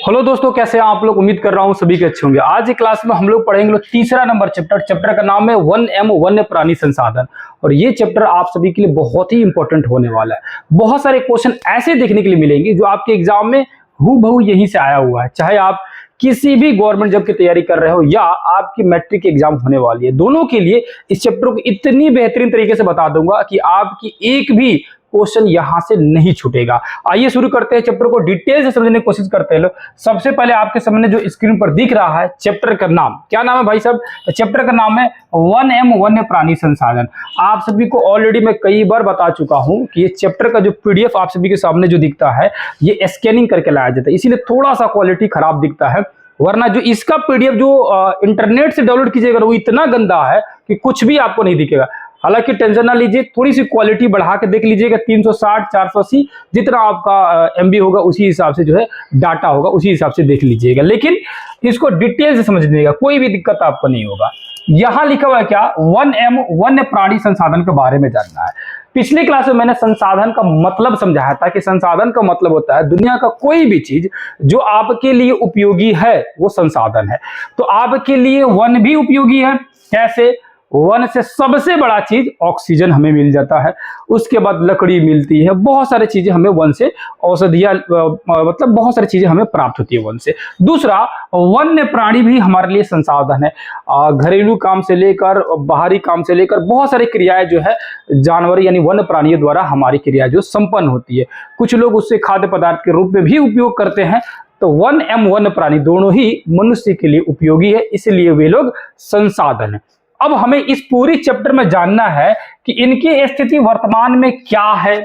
Hello दोस्तों, कैसे हैं आप लोग। उम्मीद कर रहा हूं सभी के अच्छे होंगे। आज की क्लास में हम लोग पढ़ेंगे तीसरा नंबर चैप्टर का नाम है वन्य प्राणी संसाधन। और ये चैप्टर आप सभी के लिए बहुत ही इंपॉर्टेंट होने वाला है। बहुत सारे क्वेश्चन ऐसे देखने के लिए मिलेंगे जो आपके एग्जाम में हूबहू यहीं से आया हुआ है। चाहे आप किसी भी गवर्नमेंट जॉब की तैयारी कर रहे हो या आपकी मैट्रिक की एग्जाम होने वाली है, दोनों के लिए इस चैप्टर को इतनी बेहतरीन तरीके से बता दूंगा कि आपकी एक भी क्वेश्चन यहां से नहीं छूटेगा। आइए शुरू करते हैं, चैप्टर को डिटेल से समझने की कोशिश करते हैं लोग। सबसे पहले आपके सामने जो स्क्रीन पर दिख रहा है चैप्टर का नाम, क्या नाम है भाई साहब? चैप्टर का नाम है वन्य प्राणी संसाधन। आप सभी को ऑलरेडी मैं कई बार बता चुका हूं कि ये चैप्टर का जो पीडीएफ आप सभी के सामने जो दिखता है ये स्कैनिंग करके लाया जाता है, इसीलिए थोड़ा सा क्वालिटी खराब दिखता है। वरना जो इसका पीडीएफ जो इंटरनेट से डाउनलोड कीजिएगा वो इतना गंदा है कि कुछ भी आपको नहीं दिखेगा। हालांकि टेंशन ना लीजिए, थोड़ी सी क्वालिटी बढ़ा के देख लीजिएगा। 360 480 जितना आपका एमबी होगा उसी हिसाब से जो है डाटा होगा, उसी हिसाब से देख लीजिएगा। लेकिन इसको डिटेल से समझिएगा, कोई भी दिक्कत आपको नहीं होगा। यहां लिखा हुआ है क्या? वन्य प्राणी संसाधन के बारे में जानना है। पिछली क्लास में मैंने संसाधन का मतलब समझाया था कि संसाधन का मतलब होता है दुनिया का कोई भी चीज जो आपके लिए उपयोगी है वो संसाधन है। तो आपके लिए वन भी उपयोगी है। कैसे? वन से सबसे बड़ा चीज ऑक्सीजन हमें मिल जाता है, उसके बाद लकड़ी मिलती है, बहुत सारी चीजें हमें वन से, औषधियां मतलब बहुत सारी चीजें हमें प्राप्त होती है वन से। दूसरा, वन्य प्राणी भी हमारे लिए संसाधन है। घरेलू काम से लेकर बाहरी काम से लेकर बहुत सारी क्रियाएं जो है जानवर यानी वन्य प्राणियों द्वारा हमारी क्रिया जो संपन्न होती है। कुछ लोग उससे खाद्य पदार्थ के रूप में भी उपयोग करते हैं। तो वन्य प्राणी दोनों ही मनुष्य के लिए उपयोगी है, इसलिए वे लोग संसाधन है। अब हमें इस पूरी चैप्टर में जानना है कि इनकी स्थिति वर्तमान में क्या है,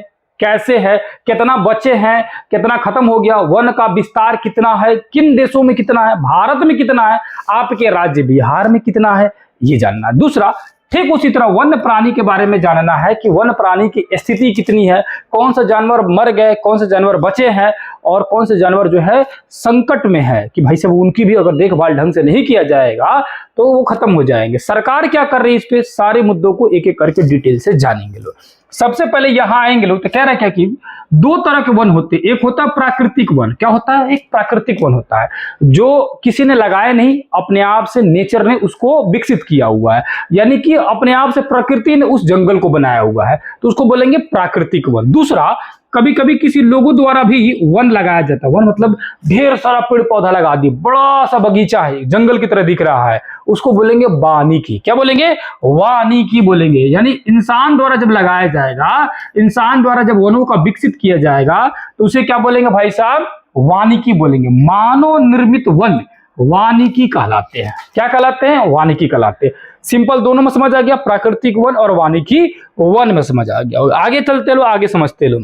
कैसे है, कितना बचे हैं, कितना खत्म हो गया, वन का विस्तार कितना है, किन देशों में कितना है, भारत में कितना है, आपके राज्य बिहार में कितना है, ये जानना है। दूसरा, ठीक उसी तरह वन्य प्राणी के बारे में जानना है कि वन्य प्राणी की स्थिति कितनी है, कौन सा जानवर मर गए, कौन से जानवर बचे हैं और कौन से जानवर जो है संकट में है कि भाई साहब उनकी भी अगर देखभाल ढंग से नहीं किया जाएगा तो वो खत्म हो जाएंगे। सरकार क्या कर रही है इस पे, सारे मुद्दों को एक एक करके डिटेल से जानेंगे लोग। सबसे पहले यहां आएंगे लोग तो कह रहे हैं क्या कि दो तरह के वन होते हैं। एक होता है प्राकृतिक वन। क्या होता है? एक प्राकृतिक वन होता है जो किसी ने लगाया नहीं, अपने आप से नेचर ने उसको विकसित किया हुआ है, यानी कि अपने आप से प्रकृति ने उस जंगल को बनाया हुआ है, तो उसको बोलेंगे प्राकृतिक वन। दूसरा, कभी कभी किसी लोगों द्वारा भी वन लगाया जाता है। वन मतलब ढेर सारा पेड़ पौधा लगा दी, बड़ा सा बगीचा है, जंगल की तरह दिख रहा है, उसको बोलेंगे वानिकी। क्या बोलेंगे? वानिकी बोलेंगे। यानी इंसान द्वारा जब लगाया जाएगा, इंसान द्वारा जब वनों का विकसित किया जाएगा तो उसे क्या बोलेंगे भाई साहब? वानिकी बोलेंगे। मानव निर्मित वन वानिकी कहलाते हैं। क्या कहलाते हैं? वानिकी कहलाते हैं। सिंपल, दोनों में समझ आ गया, प्राकृतिक वन और वानिकी वन में समझ आ गया। आगे चलते लो, आगे समझते लो।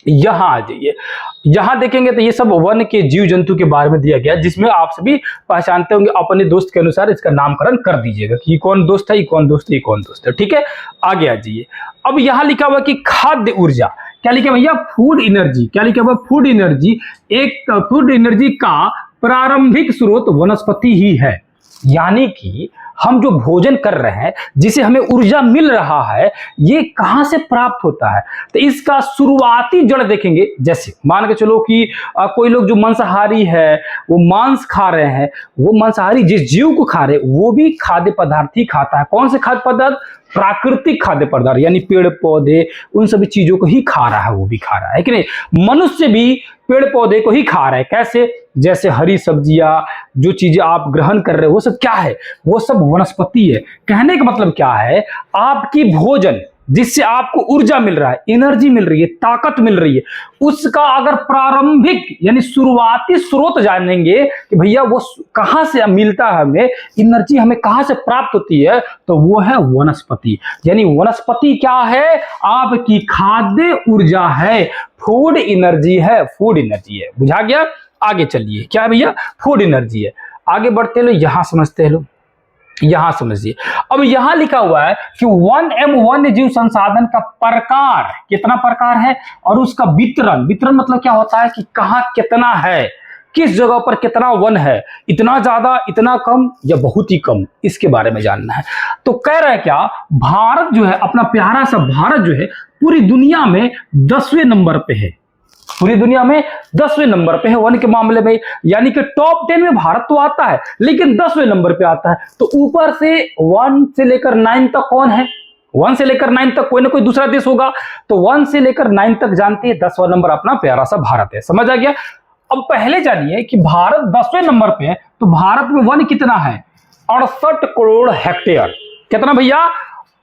यहां आ जाइए, यहां देखेंगे तो ये सब वन के जीव जंतु के बारे में दिया गया, जिसमें आप सभी पहचानते होंगे। अपने दोस्त के अनुसार इसका नामकरण कर दीजिएगा कि कौन दोस्त है, ये कौन दोस्त है, ये कौन दोस्त है। ठीक है, आगे आ जाइए। अब यहां लिखा हुआ कि खाद्य ऊर्जा, क्या लिखा भैया? Food energy. क्या लिखा हुआ? Food energy. एक फूड एनर्जी का प्रारंभिक स्रोत वनस्पति ही है। यानी कि हम जो भोजन कर रहे हैं, जिसे हमें ऊर्जा मिल रहा है, ये कहां से प्राप्त होता है? तो इसका शुरुआती जड़ देखेंगे। जैसे मान के चलो कि कोई लोग जो मांसाहारी है वो मांस खा रहे हैं, वो मांसाहारी जिस जीव को खा रहे हैं वो भी खाद्य पदार्थ ही खाता है। कौन से खाद्य पदार्थ? प्राकृतिक खाद्य पदार्थ, यानी पेड़ पौधे, उन सभी चीजों को ही खा रहा है, वो भी खा रहा है कि नहीं? मनुष्य भी पेड़ पौधे को ही खा रहा है। कैसे? जैसे हरी सब्जियां, जो चीजें आप ग्रहण कर रहे हो वो सब क्या है? वो सब वनस्पति है। कहने का मतलब क्या है? आपकी भोजन जिससे आपको ऊर्जा मिल रहा है, एनर्जी मिल रही है, ताकत मिल रही है, उसका अगर प्रारंभिक यानी शुरुआती स्रोत जानेंगे कि भैया वो कहां से मिलता है, हमें एनर्जी हमें कहां से प्राप्त होती है, तो वो है वनस्पति। यानी वनस्पति क्या है? आपकी खाद्य ऊर्जा है, फूड एनर्जी है, फूड एनर्जी है। बुझा गया? आगे चलिए, क्या है भैया? फूड एनर्जी है। आगे बढ़ते लो, यहां समझते हैं लोग, यहां समझिए। अब यहां लिखा हुआ है कि वन्य जीव संसाधन का प्रकार, कितना प्रकार है, और उसका वितरण। वितरण मतलब क्या होता है कि कहां कितना है, किस जगह पर कितना वन है, इतना ज्यादा, इतना कम या बहुत ही कम, इसके बारे में जानना है। तो कह रहे हैं क्या, भारत जो है, अपना प्यारा सा भारत जो है पूरी दुनिया में 10वें नंबर पे है। पूरी दुनिया में 10वें नंबर पे है वन के मामले में, यानी कि टॉप 10 में भारत तो आता है लेकिन 10वें नंबर पे आता है। तो ऊपर से 1 से लेकर 9 तक कौन है? 1 से लेकर 9 तक कोई ना कोई दूसरा देश होगा। तो 1 से लेकर 9 तक जानते हैं, 10वां नंबर अपना प्यारा सा भारत है। समझ आ गया? अब पहले जानिए कि भारत 10वें नंबर पे है, तो भारत में वन कितना है? 68 करोड़ हेक्टेयर। कितना भैया?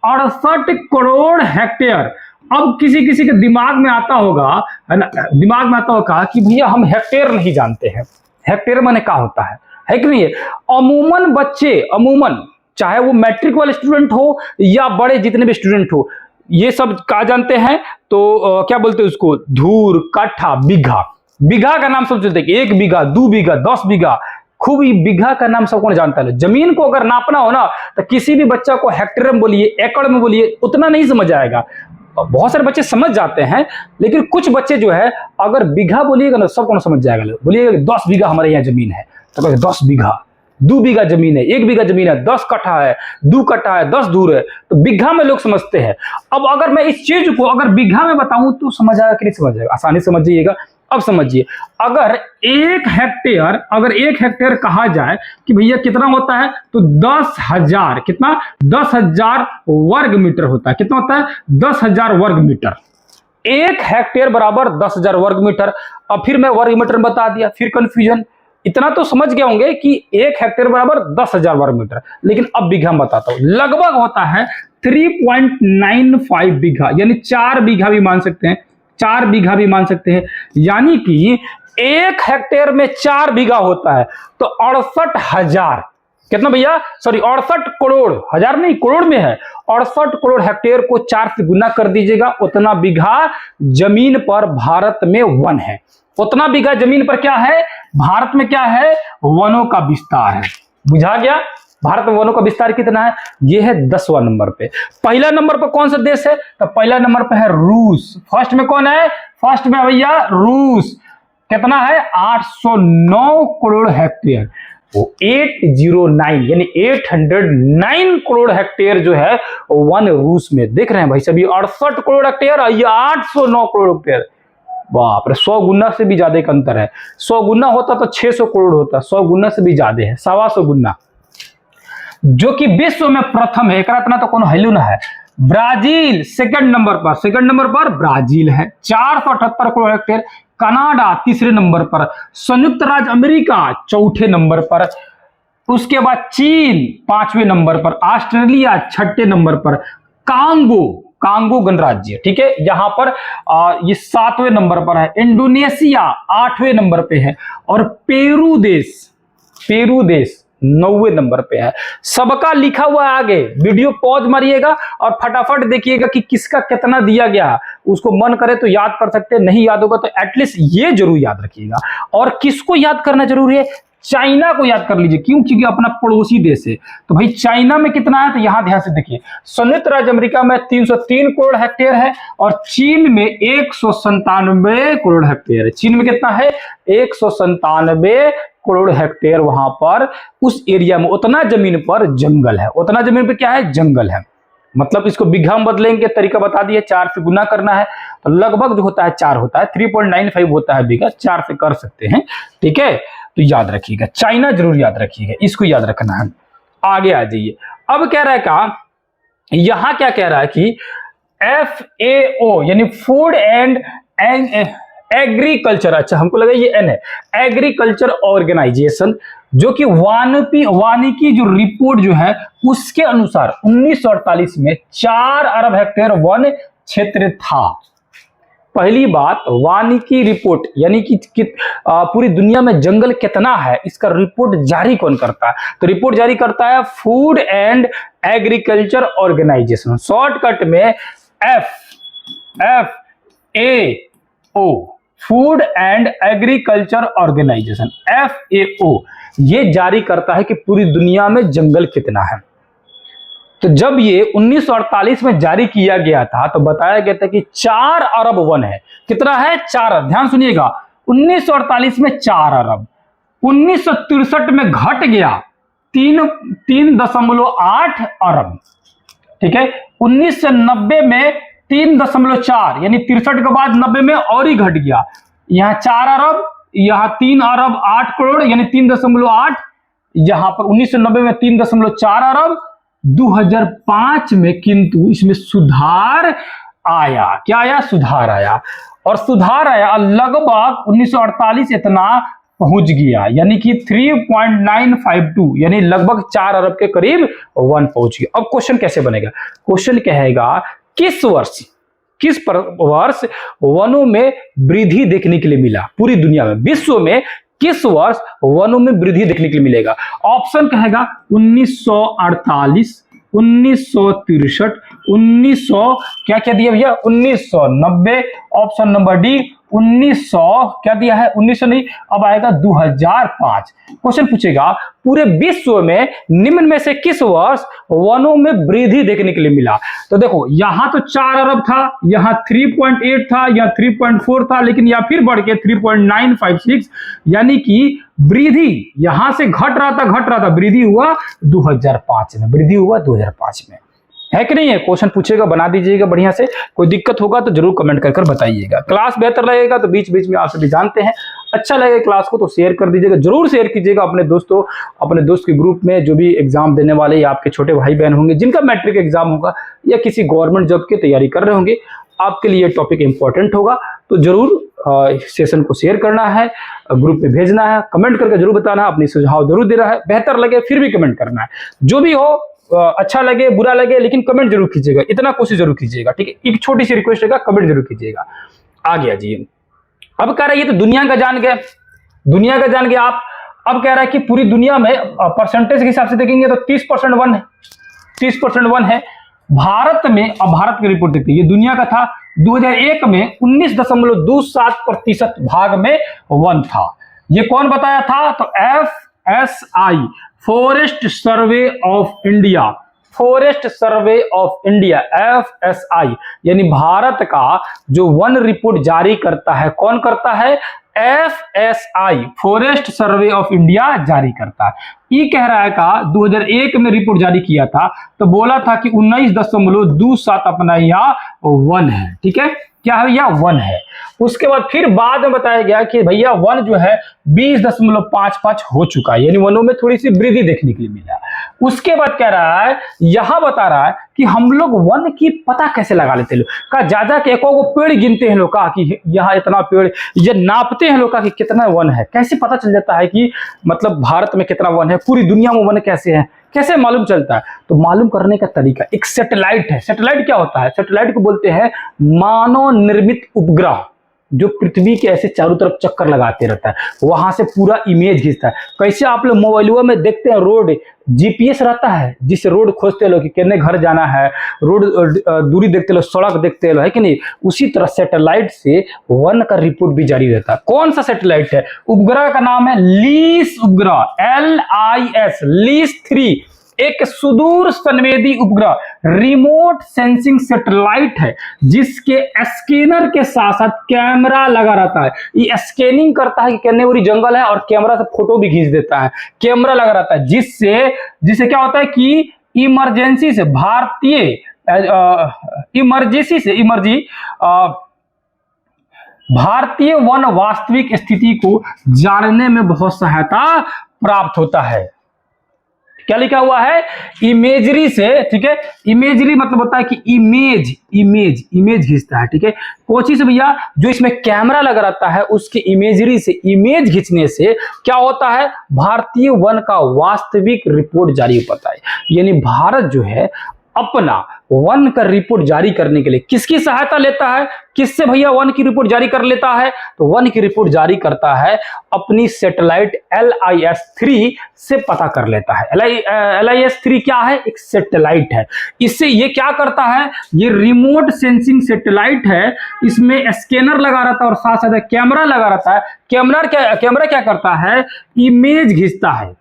68 करोड़ हेक्टेयर। अब किसी किसी के दिमाग में आता होगा, है ना, दिमाग में आता होगा कि भैया हम हेक्टेयर नहीं जानते हैं, हेक्टेयर माने क्या होता है कि नहीं है? अमूमन बच्चे, अमूमन चाहे वो मैट्रिक वाले स्टूडेंट हो या बड़े जितने भी स्टूडेंट हो, ये सब क्या जानते हैं? तो क्या बोलते हैं उसको? धूर, काठा, बीघा। बीघा का नाम सब जानते हैं, 1 बीघा, 2 बीघा, 10 बीघा। खूब ही बीघा का नाम सब कौन जानता है? जमीन को अगर नापना हो ना, तो किसी भी बच्चा को हेक्टेयर में बोलिए, एकड़ में बोलिए, उतना नहीं समझ आएगा। बहुत सारे बच्चे समझ जाते हैं, लेकिन कुछ बच्चे जो है अगर बीघा बोलिएगा ना, सब कौन समझ जाएगा। बोलिएगा 10 बीघा हमारे यहाँ जमीन है, तो 10 बीघा, 2 बीघा जमीन है, 1 बीघा जमीन है, 10 कट्ठा है, 2 कट्ठा है, 10 दूर है, तो बीघा में लोग समझते हैं। अब अगर मैं इस चीज को अगर बीघा में बताऊं तो समझ आएगा कि नहीं समझ आएगा? आसानी से समझिएगा। अब समझिए, अगर 1 हेक्टेयर कहा जाए कि भैया कितना होता है, तो 10,000, कितना? 10,000 वर्ग मीटर होता है। कितना होता है? 10,000 वर्ग मीटर। 1 हेक्टेयर बराबर 10,000 वर्ग मीटर। अब फिर मैं वर्ग मीटर बता दिया, फिर कंफ्यूजन। इतना तो समझ गए होंगे कि 1 हेक्टेयर बराबर 10,000 वर्ग मीटर, लेकिन अब बीघा में बताता हूं। लगभग होता है 3.95 बीघा, यानी 4 बीघा भी मान सकते हैं, 4 बीघा भी मान सकते हैं। यानी कि 1 हेक्टेयर में 4 बीघा होता है, तो 68,000, कितना भैया? सॉरी, 68 करोड़, हजार नहीं करोड़ में है। 68 करोड़ हेक्टेयर को 4 से गुना कर दीजिएगा, उतना बीघा जमीन पर भारत में वन है। उतना बीघा जमीन पर क्या है? भारत में क्या है? वनों का विस्तार है। बुझा गया? भारत में वनों का विस्तार कितना है? यह है 10वां नंबर पे। पहला नंबर पर कौन सा देश है? तो पहला नंबर पे है रूस। फर्स्ट में कौन है? फर्स्ट में भैया रूस। कितना है? 809 करोड़ हेक्टेयर। वो 809 यानी 809 करोड़ हेक्टेयर जो है वन रूस में। देख रहे हैं भाई सभी, 68 करोड़ हेक्टेयर, 809 करोड़ हेक्टेयर। बाप रे, 100 गुना से भी ज्यादा का अंतर है। 100 गुना होता तो 600 करोड़ होता, 100 गुना से भी ज्यादा है, 125 गुना। जो कि विश्व में प्रथम है, इतना तो कौन हैलू ना है। ब्राजील सेकंड नंबर पर ब्राजील है, 478 करोड़ हेक्टेयर। कनाडा तीसरे नंबर पर, संयुक्त राज्य अमेरिका चौथे नंबर पर, उसके बाद चीन 5वें नंबर पर, ऑस्ट्रेलिया 6ठे नंबर पर, कांगो गणराज्य, ठीक है, यहां पर ये 7वें नंबर पर है, इंडोनेशिया 8वें नंबर पे है, और पेरू देश 9वें नंबर पे है। सबका लिखा हुआ है आगे, वीडियो पॉज मारिएगा और फटाफट देखिएगा कि किसका कितना दिया गया। उसको मन करे तो याद कर सकते हैं, नहीं याद होगा तो एटलीस्ट ये जरूर याद रखिएगा। और किसको याद करना जरूरी है? चाइना को याद कर लीजिए। क्यों? क्योंकि अपना पड़ोसी देश है। तो भाई चाइना में कितना है, तो यहां ध्यान से देखिए, संयुक्त राज्य अमेरिका में 303 करोड़ हेक्टेयर है, और चीन में 197 करोड़ हेक्टेयर है। चीन में कितना है? 197 करोड़ हेक्टेयर। वहां पर उस एरिया में उतना जमीन पर जंगल है। उतना जमीन पर क्या है? जंगल है। मतलब इसको बीघा में बदलेंगे, तरीका बता दिए, 4 से गुना करना है, तो लगभग जो होता है 4 होता है, 3.95 होता है बीघा, 4 से कर सकते हैं, ठीक है। तो याद रखिएगा, चाइना जरूर याद रखिएगा, इसको याद रखना है। आगे आ जाइए। अब कह रहा है का, यहां क्या कह रहा है कि FAO यानी फूड एंड एग्रीकल्चर, अच्छा हमको लगा ये N है, एग्रीकल्चर ऑर्गेनाइजेशन, जो कि वानिकी जो रिपोर्ट जो है उसके अनुसार 1948 में 4 अरब हेक्टेयर वन क्षेत्र था। पहली बात, वानिकी रिपोर्ट यानी कि पूरी दुनिया में जंगल कितना है, इसका रिपोर्ट जारी कौन करता है? तो रिपोर्ट जारी करता है food and agriculture organisation, shortcut में FAO, food and agriculture organisation, FAO, ये जारी करता है कि पूरी दुनिया में जंगल कितना है। तो जब ये 1948 में जारी किया गया था तो बताया गया था कि 4 अरब वन है। कितना है? 4 अरब। ध्यान सुनिएगा, 1948 में 4 अरब, 1963 में घट गया 3.8 अरब, ठीक है। 1990 में 3.4, यानी 63 के बाद 90 में और ही घट गया, यहाँ 4 अरब, यहाँ 3 अरब 8 करोड़ यानी 3.8, यहाँ पर 1990 में 3.4 अरब, 2005 में किंतु इसमें सुधार आया। क्या आया? सुधार आया। और सुधार आया लगभग 1948 इतना पहुंच गया, यानी कि 3.952 यानी लगभग 4 अरब के करीब 1 पहुंच गया। अब क्वेश्चन कैसे बनेगा? क्वेश्चन कहेगा किस वर्ष वनों में वृद्धि देखने के लिए मिला पूरी दुनिया में, विश्व में किस वर्ष वनों में वृद्धि देखने के लिए मिलेगा? ऑप्शन कहेगा 1948, 1963, 1900 क्या क्या दिया भैया 1990, ऑप्शन नंबर डी 1900 क्या दिया है 1900 नहीं, अब आएगा 2005। क्वेश्चन पूछेगा पूरे विश्व में निम्न में से किस वर्ष वनों में वृद्धि देखने के लिए मिला? तो देखो यहां तो 4 अरब था, यहां 3.8 था, यहां 3.4 था, लेकिन यहां फिर बढ़ के 3.956 यानी कि वृद्धि यहां से घट रहा था, वृद्धि हुआ 2005 में, वृद्धि हुआ 2005 में, है कि नहीं है? क्वेश्चन पूछेगा, बना दीजिएगा बढ़िया से। कोई दिक्कत होगा तो जरूर कमेंट कर बताइएगा। क्लास बेहतर लगेगा तो बीच बीच में आप सभी जानते हैं, अच्छा लगे क्लास को तो शेयर कर दीजिएगा, जरूर शेयर कीजिएगा अपने दोस्तों, अपने दोस्त के ग्रुप में जो भी एग्जाम देने वाले या आपके छोटे भाई बहन होंगे जिनका मैट्रिक एग्जाम होगा या किसी गवर्नमेंट जॉब की तैयारी कर रहे होंगे, आपके लिए टॉपिक इंपॉर्टेंट होगा। तो जरूर सेशन को शेयर करना है, ग्रुप में भेजना है, कमेंट करके जरूर बताना है, अपनी सुझाव जरूर देना है, बेहतर लगे फिर भी कमेंट करना है, जो भी हो, अच्छा लगे बुरा लगे लेकिन कमेंट जरूर कीजिएगा, इतना कोशिश जरूर कीजिएगा, ठीक है? एक छोटी सी रिक्वेस्ट है, कमेंट जरूर कीजिएगा। आ गया जी। अब कह रहा है ये तो दुनिया का जान गया, दुनिया का जान गया आप। अब कह रहा है कि पूरी दुनिया में परसेंटेज के हिसाब से देखेंगे तो 30% वन है, 30% वन है। भारत में, अब भारत की रिपोर्ट देखते हैं, ये दुनिया का था 2001 में 19.27% भाग में वन था। ये कौन बताया था? तो FSI forest survey of India, forest survey of India FSI यानी भारत का जो वन रिपोर्ट जारी करता है, कौन करता है? FSI forest survey of India जारी करता है। ये कह रहा है का 2001 में रिपोर्ट जारी किया था तो बोला था कि 19.27 अपना यहाँ वन है, ठीक है? क्या है भैया? वन है। उसके बाद फिर बाद में बताया गया कि भैया वन जो है 20.55 हो चुका है, यानी वनों में थोड़ी सी वृद्धि देखने के लिए मिला। उसके बाद कह रहा है, यहां बता रहा है कि हम लोग वन की पता कैसे लगा लेते हैं लोग का, ज्यादा के एको पेड़ गिनते हैं लोग का कि यहाँ इतना पेड़, ये नापते हैं लोग का कि कितना वन है, कैसे पता चल जाता है कि मतलब भारत में कितना वन है, पूरी दुनिया में वन कैसे है, कैसे मालूम चलता है? तो मालूम करने का तरीका एक सैटेलाइट है। सैटेलाइट क्या होता है? सैटेलाइट को बोलते हैं मानव निर्मित उपग्रह, जो पृथ्वी के ऐसे चारों तरफ चक्कर लगाते रहता है, वहां से पूरा इमेज खींचता है। कैसे आप लोग मोबाइलों में देखते हैं रोड GPS रहता है, जिससे रोड खोजते लोग कि कितने घर जाना है, रोड दूरी देखते लो, सड़क देखते लो, है कि नहीं? उसी तरह सैटेलाइट से वन का रिपोर्ट भी जारी रहता है। कौन सा सैटेलाइट है? उपग्रह का नाम है लीस उपग्रह, LIS, लीस 3, एक सुदूर संवेदी उपग्रह, रिमोट सेंसिंग सैटेलाइट है, जिसके स्कैनर के साथ साथ कैमरा लगा रहता है। ये स्कैनिंग करता है कि कितने बड़ी जंगल है और कैमरा से फोटो भी खींच देता है, कैमरा लगा रहता है, जिससे क्या होता है कि इमरजेंसी से भारतीय वन वास्तविक स्थिति को जानने में बहुत सहायता प्राप्त होता है। क्या लिखा हुआ है? इमेजरी से, ठीक है? इमेजरी मतलब होता है कि इमेज खींचता है, ठीक है? कोची से भैया? जो इसमें कैमरा लगा रहता है उसकी इमेजरी से, इमेज खींचने से क्या होता है? भारतीय वन का वास्तविक रिपोर्ट जारी हो पाता है। यानी भारत जो है अपना वन का रिपोर्ट जारी करने के लिए किसकी सहायता लेता है? किससे भैया वन की रिपोर्ट जारी कर लेता है? तो वन की रिपोर्ट जारी करता है अपनी सैटेलाइट LIS 3 से पता कर लेता है। LIS 3 क्या है? एक सैटेलाइट है। इससे ये क्या करता है? ये रिमोट सेंसिंग सैटेलाइट है, इसमें स्कैनर लगा रहता है और साथ साथ कैमरा लगा रहता है। कैमरा क्या करता है? इमेज खींचता है,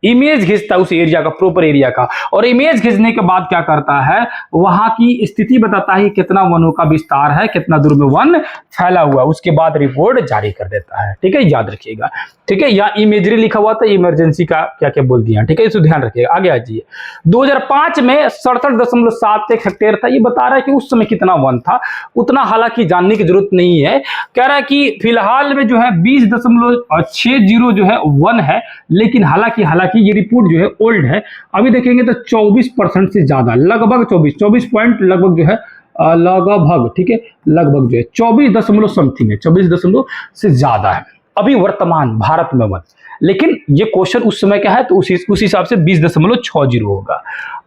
इमेज खींचता है उस एरिया का, प्रॉपर एरिया का, और इमेज खींचने के बाद क्या करता है, वहां की स्थिति बताता है कितना वनों का विस्तार है, कितना दूर में वन फैला हुआ, उसके बाद रिपोर्ट जारी कर देता है। ठीक है, याद रखिएगा। ठीक है, या इमेजरी लिखा हुआ था, इमरजेंसी का क्या क्या बोल दिया। ठीक है, इसको ध्यान रखिएगा। आगे आ जाइए। 2005 में 67.71 हेक्टेयर था। ये बता रहा है कि उस समय कितना वन था, उतना हालांकि जानने की जरूरत नहीं है। कह रहा है कि फिलहाल में जो है 20.60 जो है वन है, लेकिन हालांकि ये रिपोर्ट जो है ओल्ड है। अभी देखेंगे तो 24% से ज्यादा, लगभग 24 पॉइंट लगभग जो है लगभग, ठीक है, लगभग जो है 24 समथिंग है, 24 से ज्यादा है अभी वर्तमान भारत में वन। लेकिन ये क्वेश्चन उस समय का है, तो उस हिसाब से 20.60 होगा।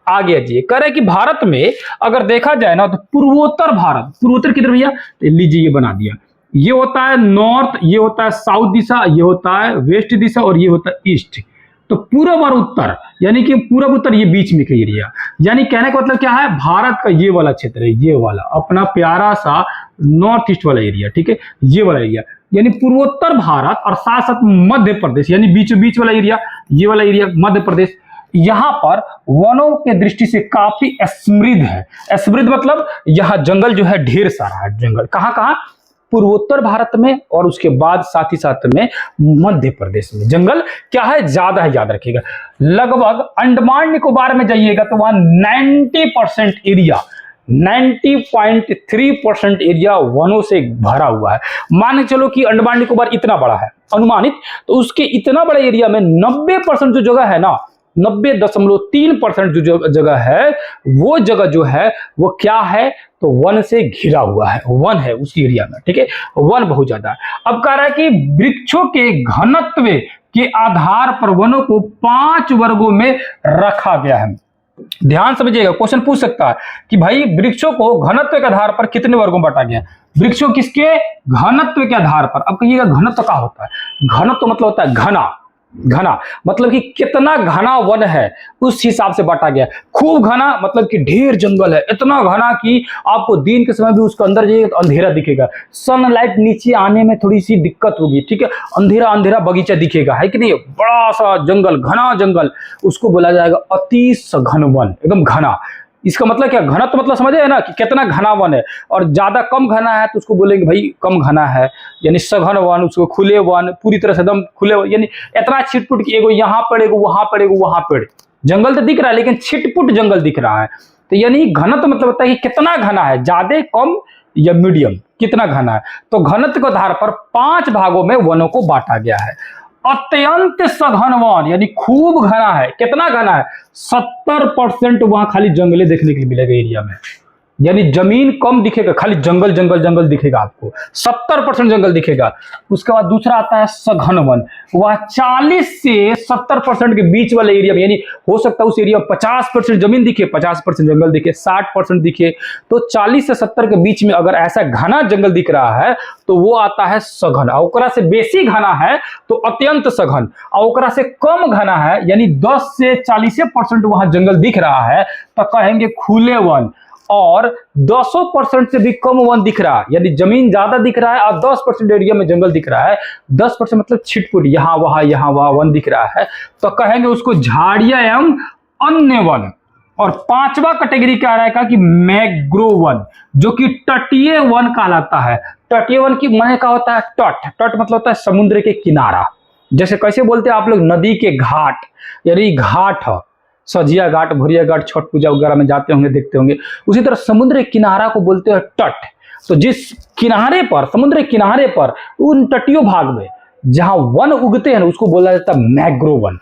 आगे आइए। कह रहा है कि भारत में अगर देखा जाए ना, तो पूर्वोत्तर भारत, पूर्वोत्तर किधर भैया, लीजिए ये बना दिया, ये होता है नॉर्थ, ये होता है साउथ दिशा, ये होता है वेस्ट दिशा, और ये होता है ईस्ट। तो पूर्व और उत्तर, यानी कि पूर्व उत्तर ये बीच में का एरिया, यानी कहने का मतलब क्या है, भारत का ये वाला क्षेत्र है, ये वाला अपना प्यारा सा नॉर्थ ईस्ट वाला एरिया। ठीक है, ये वाला एरिया यानी पूर्वोत्तर भारत, और साथ साथ मध्य प्रदेश यानी बीचों बीच वाला एरिया, ये वाला एरिया मध्य प्रदेश, यहां पर वनों के दृष्टि से काफी समृद्ध है। समृद्ध मतलब यहां जंगल जो है ढेर सारा है। जंगल कहां कहां, पूर्वोत्तर भारत में, और उसके बाद साथ ही साथ में मध्य प्रदेश में जंगल क्या है, ज्यादा है। याद रखिएगा। लगभग अंडमान निकोबार में जाइएगा तो वहां 90% एरिया, 90.3% एरिया वनों से भरा हुआ है। मान के चलो कि अंडमान निकोबार इतना बड़ा है अनुमानित, तो उसके इतना बड़े एरिया में 90% जो जगह है ना, 90.3% जो जगह है, वो जगह जो है वो क्या है, तो वन से घिरा हुआ है, वन है उस एरिया में। ठीक है, वन बहुत ज्यादा है। अब कह रहा है कि वृक्षों के घनत्व के आधार पर वनों को 5 वर्गों में रखा गया है। ध्यान समझिएगा, क्वेश्चन पूछ सकता है कि भाई वृक्षों को घनत्व के आधार पर कितने वर्गों में बांटा गया है। वृक्षों किसके, घनत्व के आधार पर। अब कहिएगा घनत्व क्या होता है, घनत्व मतलब होता है घना, घना मतलब कि कितना घना वन है उस हिसाब से बांटा गया। खूब घना मतलब कि ढेर जंगल है, इतना घना कि आपको दिन के समय भी उसके अंदर जाइएगा तो अंधेरा दिखेगा, सनलाइट नीचे आने में थोड़ी सी दिक्कत होगी। ठीक है, अंधेरा अंधेरा बगीचा दिखेगा, है कि नहीं, बड़ा सा जंगल, घना जंगल, उसको बोला जाएगा अति सघन वन, एकदम घना। इसका मतलब क्या, घना तो मतलब समझे है ना कि कितना घना वन है, और ज्यादा कम घना है तो उसको बोलेंगे भाई कम घना है, यानी सघन वन, उसको खुले वन, पूरी तरह से एकदम खुले वन, यानी इतना छिटपुट की एगो यहाँ पड़ेगा वहां पड़ेगा वहां पड़े, जंगल तो दिख रहा है लेकिन छिटपुट जंगल दिख रहा है। तो यानी घनत्व मतलब होता है कि कितना घना है, ज्यादा कम या मीडियम, कितना घना है। तो घनत्व के आधार पर 5 भागों में वनों को बांटा गया है। अत्यंत सघन वन यानी खूब घना है, कितना घना है, 70% वहां खाली जंगले देखने के लिए मिलेगा एरिया में, यानी जमीन कम दिखेगा, खाली जंगल जंगल जंगल दिखेगा आपको, 70% जंगल दिखेगा। उसके बाद दूसरा आता है सघन वन, वह 40 से 70% के बीच वाले एरिया में, यानी हो सकता है उस एरिया में 50% जमीन दिखे, 50% जंगल दिखे, 60% दिखे, तो 40 से 70 के बीच में अगर ऐसा घना जंगल दिख रहा है तो वो आता है सघन। ओकरा से बेसी घना है तो अत्यंत सघन, और ओकरा से कम घना है यानी 10 से 40% वहां जंगल दिख रहा है तो कहेंगे खुले वन। और 200% से भी कम वन दिख रहा है, यानी जमीन ज्यादा दिख रहा है और 10% एरिया में जंगल दिख रहा है, 10% मतलब छिटपुट यहाँ वहां वन दिख रहा है, तो कहेंगे उसको झाड़िया एवं अन्य वन। और 5वां कैटेगरी क्या रहेगा कि मैंग्रोव वन, जो कि तटीय वन कहलाता है। तटीय वन की माने क्या होता है, तट, तट मतलब होता है समुद्र के किनारा, जैसे कैसे बोलते हैं आप लोग नदी के घाट, यानी घाट है, सजिया घाट, भुरिया घाट, छठ पूजा वगैरह में जाते होंगे, देखते होंगे, उसी तरह समुद्र किनारा को बोलते हैं तट। तो जिस किनारे पर, समुद्र किनारे पर, उन तटीय भाग में जहां वन उगते हैं उसको बोला जाता है मैंग्रोव वन।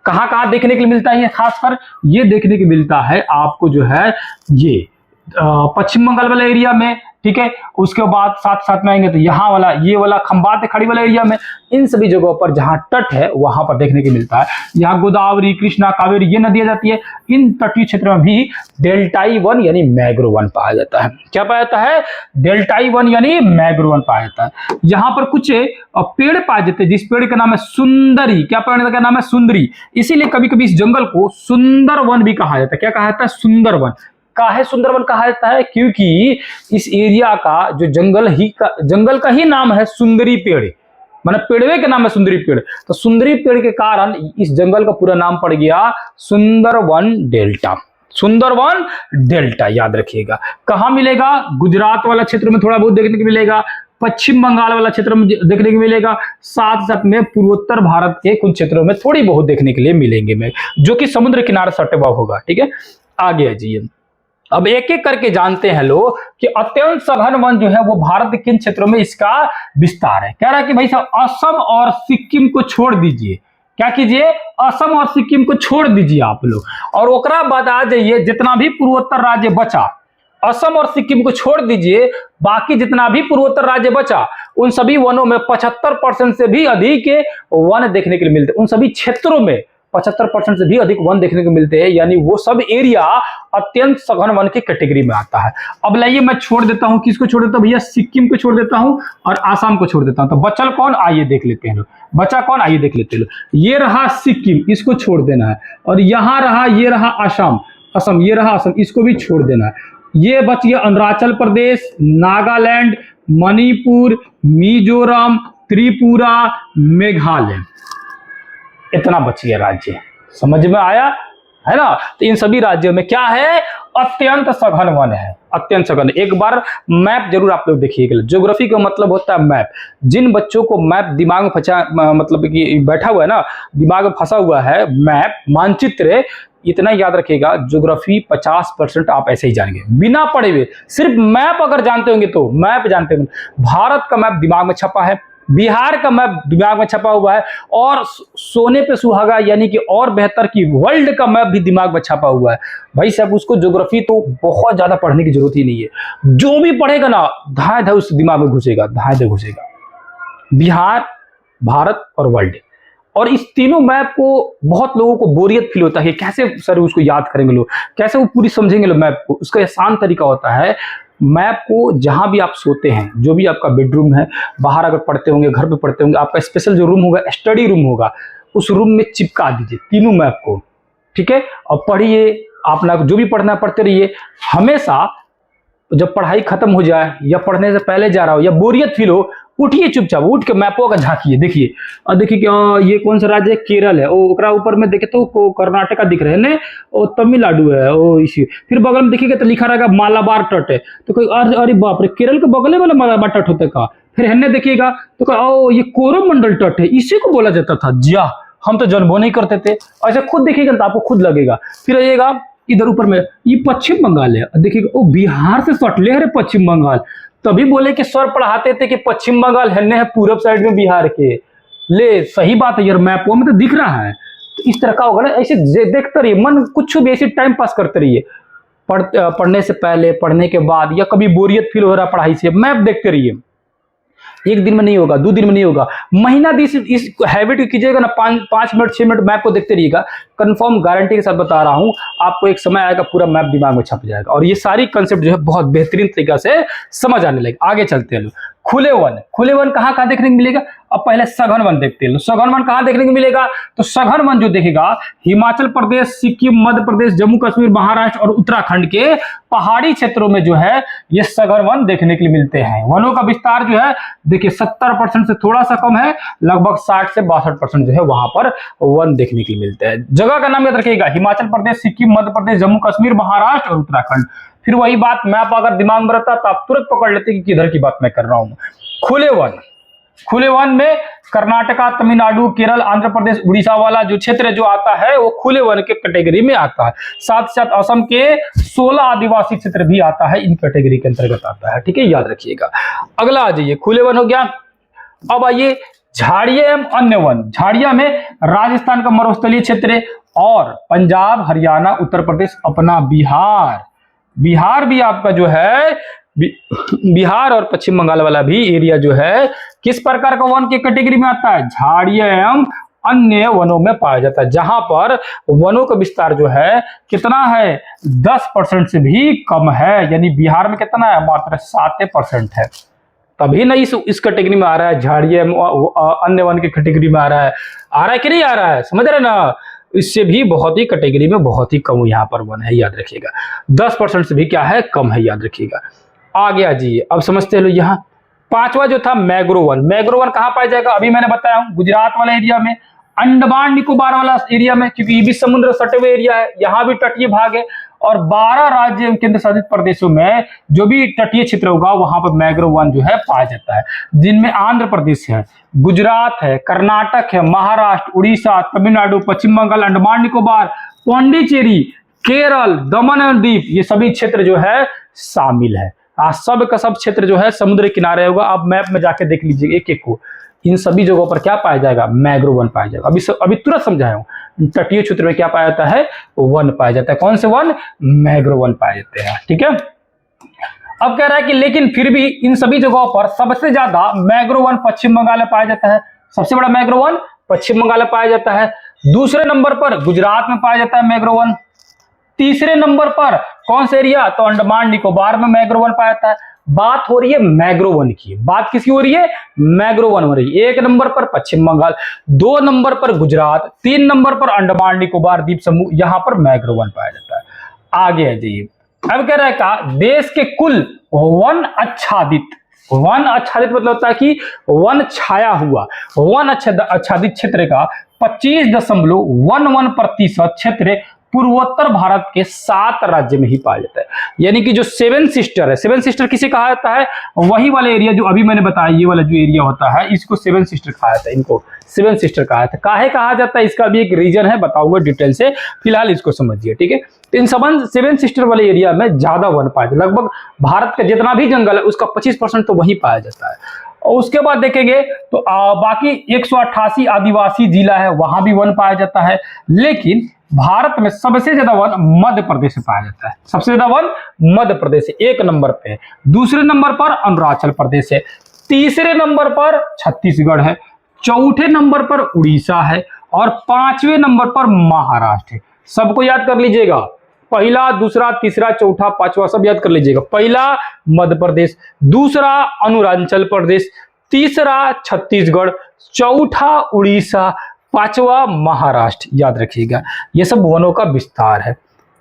कहां कहां देखने के लिए मिलता है ये, खासकर ये देखने के मिलता है आपको जो है ये पश्चिम बंगाल वाला एरिया में, ठीक है। उसके बाद साथ साथ में आएंगे तो यहाँ वाला, ये वाला खंबात खड़ी वाला एरिया में, इन सभी जगहों पर जहां तट है वहां पर देखने को मिलता है। यहाँ गोदावरी, कृष्णा, कावेरी ये नदियां जाती है, इन तटीय क्षेत्र में भी डेल्टाई वन यानी मैंग्रोव वन पाया जाता है। क्या पाया जाता है, डेल्टाई वन यानी मैंग्रोव वन पाया जाता है। यहाँ पर कुछ पेड़ पाए जाते हैं, जिस पेड़ का नाम है सुंदरी। क्या पेड़ का नाम है, सुंदरी। इसीलिए कभी कभी इस जंगल को सुंदर वन भी कहा जाता है। क्या कहा जाता है, सुंदर वन। काहे सुंदरवन कहा जाता है, क्योंकि इस एरिया का जो जंगल का ही नाम है सुंदरी पेड़, मतलब पेड़वे के नाम है सुंदरी पेड़, तो सुंदरी पेड़ के कारण इस जंगल का पूरा नाम पड़ गया सुंदरवन डेल्टा। सुंदरवन डेल्टा याद रखिएगा। कहाँ मिलेगा? गुजरात वाला क्षेत्र में थोड़ा बहुत देखने को मिलेगा, पश्चिम बंगाल वाला क्षेत्र में देखने को मिलेगा, साथ साथ में पूर्वोत्तर भारत के कुछ क्षेत्रों में थोड़ी बहुत देखने के लिए मिलेंगे में, जो कि समुद्र किनारे सटे हुआ होगा। ठीक है, आगे आ जाइए। अब एक एक करके जानते हैं लोग कि अत्यंत सघन वन जो है वो भारत के किन क्षेत्रों में इसका विस्तार है। कह रहा है कि भाई साहब असम और सिक्किम को छोड़ दीजिए, क्या कीजिए? असम और सिक्किम को छोड़ दीजिए आप लोग, और ओकरा बाद आ जाइए जितना भी पूर्वोत्तर राज्य बचा, असम और सिक्किम को छोड़ दीजिए, बाकी जितना भी पूर्वोत्तर राज्य बचा उन सभी वनों में 75% से भी अधिक वन देखने के लिए मिलते हैं। उन सभी क्षेत्रों में 75% से भी अधिक वन देखने को मिलते हैं, यानी वो सब एरिया अत्यंत सघन वन की कैटेगरी में आता है। अब लाइए मैं छोड़ देता हूं, किसको छोड़ देता हूं भैया? सिक्किम को छोड़ देता हूं और आसाम को छोड़ देता हूं। तो बचल कौन? आइए देख लेते हैं लोग। बचा कौन? आइए देख लेते हैं लोग। ये रहा सिक्किम, इसको छोड़ देना है, और यहां रहा, ये रहा असम, असम ये रहा असम, इसको भी छोड़ देना है। ये बच गया अरुणाचल प्रदेश, नागालैंड, मणिपुर, मिजोरम, त्रिपुरा, मेघालय, इतना बच गया राज्य। समझ में आया है ना? तो इन सभी राज्यों में क्या है? अत्यंत सघन वन है, अत्यंत सघन। एक बार मैप जरूर आप लोग देखिएगा। ज्योग्राफी का मतलब होता है मैप। जिन बच्चों को मैप दिमाग में फंसा, मतलब कि बैठा हुआ है ना, दिमाग में फंसा हुआ है मैप, मानचित्र, इतना याद रखिएगा, ज्योग्राफी 50% आप ऐसे ही जानेंगे बिना पढ़े हुए। सिर्फ मैप अगर जानते होंगे तो, मैप जानते होंगे, भारत का मैप दिमाग में छपा है, बिहार का मैप दिमाग में छपा हुआ है, और सोने पे सुहागा यानी कि और बेहतर की वर्ल्ड का मैप भी दिमाग में छपा हुआ है। भाई साहब उसको ज्योग्राफी तो बहुत ज्यादा पढ़ने की जरूरत ही नहीं है, जो भी पढ़ेगा ना धाए धाए उस दिमाग में घुसेगा, धाए धाए घुसेगा। बिहार, भारत और वर्ल्ड, और इस तीनों मैप को बहुत लोगों को बोरियत फील होता है, कैसे सर उसको याद करेंगे लोग, कैसे वो पूरी समझेंगे लोग मैप को। उसका आसान तरीका होता है, मैप को जहां भी आप सोते हैं, जो भी आपका बेडरूम है, बाहर अगर पढ़ते होंगे, घर पे पढ़ते होंगे, आपका स्पेशल जो रूम होगा, स्टडी रूम होगा, उस रूम में चिपका दीजिए तीनों मैप को। ठीक है, और पढ़िए, अपना जो भी पढ़ना पढ़ते रहिए। हमेशा जब पढ़ाई खत्म हो जाए या पढ़ने से पहले जा रहा हो या बोरियत फील हो, उठिए चुपचाप, उठ के मैपों का झांकिए, देखिए, और देखिए कि ये कौन सा राज्य है? केरल है, ओकरा ऊपर में देखे तो कर्नाटका दिख रहे हैं, और तमिलनाडु है, ओ इसी, फिर बगल में देखिएगा तो लिखा रहेगा मालाबार तट है, तो कोई अरे बाप रे, केरल के बगल में मालाबार तट होता है का? फिर हेन्ने देखिएगा तो ओ ये कोरोमंडल तट है, इसी को बोला जाता था। जा, हम तो जानबो नहीं करते थे। ऐसे खुद देखिएगा तो आपको खुद लगेगा। फिर आइएगा इधर ऊपर में, ये पश्चिम बंगाल है, देखिएगा ओ बिहार से सटले है पश्चिम बंगाल। तभी बोले कि सर पढ़ाते थे कि पश्चिम बंगाल है पूरब साइड में बिहार के। ले सही बात है यार, मैपों में तो दिख रहा है। तो इस तरह का होगा ना, ऐसे देखते रहिए, मन कुछ भी ऐसे टाइम पास करते रहिए, पढ़ने से पहले, पढ़ने के बाद, या कभी बोरियत फील हो रहा पढ़ाई से, मैप देखते रहिए। एक दिन में नहीं होगा, 2 दिन में नहीं होगा, महीना दिस इस हैबिट कीजिएगा ना, 5 मिनट 6 मिनट मैप को देखते रहिएगा, कंफर्म गारंटी के साथ बता रहा हूं, आपको एक समय आएगा पूरा मैप दिमाग में छप जाएगा, और ये सारी कंसेप्ट जो है बहुत बेहतरीन तरीका से समझ आने लगे। आगे चलते हैं लोग। खुले वन, खुले वन कहाँ कहाँ देखने को मिलेगा? अब पहले सघन वन देखते हैं। सघन वन कहाँ देखने को मिलेगा? तो सघन वन जो देखेगा, हिमाचल प्रदेश, सिक्किम, मध्य प्रदेश, जम्मू कश्मीर, महाराष्ट्र और उत्तराखंड के पहाड़ी क्षेत्रों में जो है ये सघन वन देखने के लिए मिलते हैं। वनों का विस्तार जो है देखिए 70% से थोड़ा सा कम है, लगभग 60 से 62% जो है वहां पर वन देखने के लिए मिलते हैं। जगह का नाम याद रखिएगा, हिमाचल प्रदेश, सिक्किम, मध्य प्रदेश, जम्मू कश्मीर, महाराष्ट्र और उत्तराखंड। फिर वही बात, मैप अगर दिमाग में रहता तो आप तुरंत पकड़ लेते कि किधर की बात मैं कर रहा हूं। खुले वन, खुले वन में कर्नाटका, तमिलनाडु, केरल, आंध्र प्रदेश, उड़ीसा वाला जो क्षेत्र जो आता है वो खुले वन के कैटेगरी में आता है। साथ साथ असम के 16 आदिवासी क्षेत्र भी आता है, इन कैटेगरी के अंतर्गत आता है। ठीक है, याद रखिएगा। अगला आ जाइए, खुले वन हो गया। अब आइए झाड़िया एवं अन्य वन। झाड़िया में राजस्थान का मरुस्थलीय क्षेत्र, और पंजाब, हरियाणा, उत्तर प्रदेश, अपना बिहार, बिहार भी आपका जो है बिहार और पश्चिम बंगाल वाला भी एरिया जो है किस प्रकार का वन के कैटेगरी में आता है? झाड़िया एवं अन्य वनों में पाया जाता है, जहां पर वनों का विस्तार जो है कितना है? 10% से भी कम है। यानी बिहार में कितना है? मात्र 7% है। तभी ना इस कैटेगरी में आ रहा है, झाड़िया अन्य वन के कैटेगरी में आ रहा है कि नहीं आ रहा है? समझ रहे ना? इससे भी बहुत ही कैटेगरी में बहुत ही कम यहाँ पर वन है, याद रखिएगा। 10% से भी क्या है? कम है, याद रखिएगा। आगे आ जाइए, अब समझते हैं लोग यहाँ पांचवा जो था मैग्रो वन। मैग्रो वन कहां पाया जाएगा, अभी मैंने बताया हूं, गुजरात वाला एरिया में, अंडमान निकोबार वाला एरिया में, क्योंकि ये भी समुद्र सटे हुए एरिया है, यहाँ भी तटीय भाग है। और 12 राज्य एवं केंद्र शासित प्रदेशों में जो भी तटीय क्षेत्र होगा वहां पर मैग्रो वन जो है पाया जाता है, जिनमें आंध्र प्रदेश है, गुजरात है, कर्नाटक है, महाराष्ट्र, उड़ीसा, तमिलनाडु, पश्चिम बंगाल, अंडमान निकोबार, पौंडीचेरी, केरल, दमन और दीव, ये सभी क्षेत्र जो है शामिल है। सब का सब क्षेत्र जो है समुद्र किनारे होगा। आप मैप में जाके देख लीजिए एक एक को, इन सभी जगहों पर क्या पाया जाएगा, मैग्रो वन पाया जाएगा। अभी तुरंत समझाया हूं, तटीय क्षेत्र में क्या पाया जाता है, वन पाया जाता है। कौन से वन, मैग्रो वन पाए जाते हैं, ठीक है। अब कह रहा है कि लेकिन फिर भी इन सभी जगहों पर सबसे ज्यादा मैग्रो वन पश्चिम बंगाल में पाया जाता है। सबसे बड़ा मैग्रो वन पश्चिम बंगाल में पाया जाता है। दूसरे नंबर पर गुजरात में पाया जाता है मैग्रो वन। तीसरे नंबर पर कौन सा एरिया, तो अंडमान निकोबार में मैग्रो वन पाया जाता है। बात हो रही है मैग्रो वन की, बात किसकी हो रही है, मैग्रो वन हो रही है। एक नंबर पर पश्चिम बंगाल, 2 नंबर पर गुजरात, 3 नंबर पर अंडमान निकोबार द्वीप समूह, यहां पर मैग्रो वन पाया जाता है। आगे है जी, अब कह रहा है का देश के कुल वन आच्छादित, वन आच्छादित मतलब होता है कि वन छाया हुआ, वन आच्छादित क्षेत्र का 25.11% क्षेत्र पूर्वोत्तर भारत के 7 राज्य में ही पाया जाता है। यानी कि जो 7 सिस्टर है, 7 सिस्टर किसे कहा जाता है, वही वाला एरिया जो अभी मैंने बताया, ये वाला जो एरिया होता है इसको 7 सिस्टर कहा जाता है, इनको 7 सिस्टर कहा जाता है। काहे कहा जाता है, इसका भी एक रीजन है, बताऊंगा डिटेल से, फिलहाल इसको समझिए, ठीक है। तो इन 7 सिस्टर वाले एरिया में ज्यादा वन पाया जाता है। लगभग भारत का जितना भी जंगल है उसका 25% तो वही पाया जाता है। और उसके बाद देखेंगे तो बाकी 188 आदिवासी जिला है, वहां भी वन पाया जाता है। लेकिन भारत में सबसे ज्यादा वन मध्य प्रदेश में पाया जाता है, सबसे ज्यादा वन मध्य प्रदेश है, 1 नंबर पे है। दूसरे नंबर पर अरुणाचल प्रदेश है, तीसरे नंबर पर छत्तीसगढ़ है, चौथे नंबर पर उड़ीसा है और 5वें नंबर पर महाराष्ट्र है। सबको याद कर लीजिएगा, पहला, दूसरा, तीसरा, चौथा, 5वां सब याद कर लीजिएगा। पहला मध्य प्रदेश, दूसरा अरुणाचल प्रदेश, तीसरा छत्तीसगढ़, चौथा उड़ीसा, 5वां महाराष्ट्र, याद रखिएगा। ये सब वनों का विस्तार है।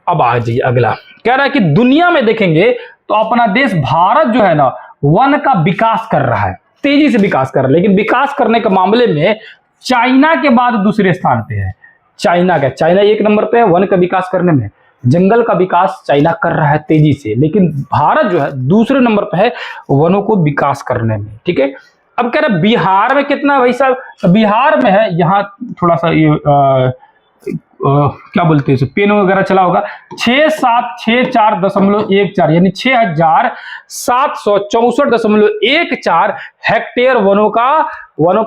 अब आ जाइए अगला, कह रहा है कि दुनिया में देखेंगे तो अपना देश भारत जो है ना वन का विकास कर रहा है, तेजी से विकास कर रहा है। लेकिन विकास करने के मामले में चाइना के बाद दूसरे स्थान पे है। चाइना 1 नंबर पे है वन का विकास करने में, जंगल का विकास चाइना कर रहा है तेजी से, लेकिन भारत जो है दूसरे नंबर पे है वनों को विकास करने में, ठीक है। अब कह रहे बिहार में कितना है भाई साहब, तो बिहार में है, यहाँ थोड़ा सा ये क्या बोलते हैं पेन वगैरह चला होगा, 6764.14 यानी 6764.14 हेक्टेयर वनों का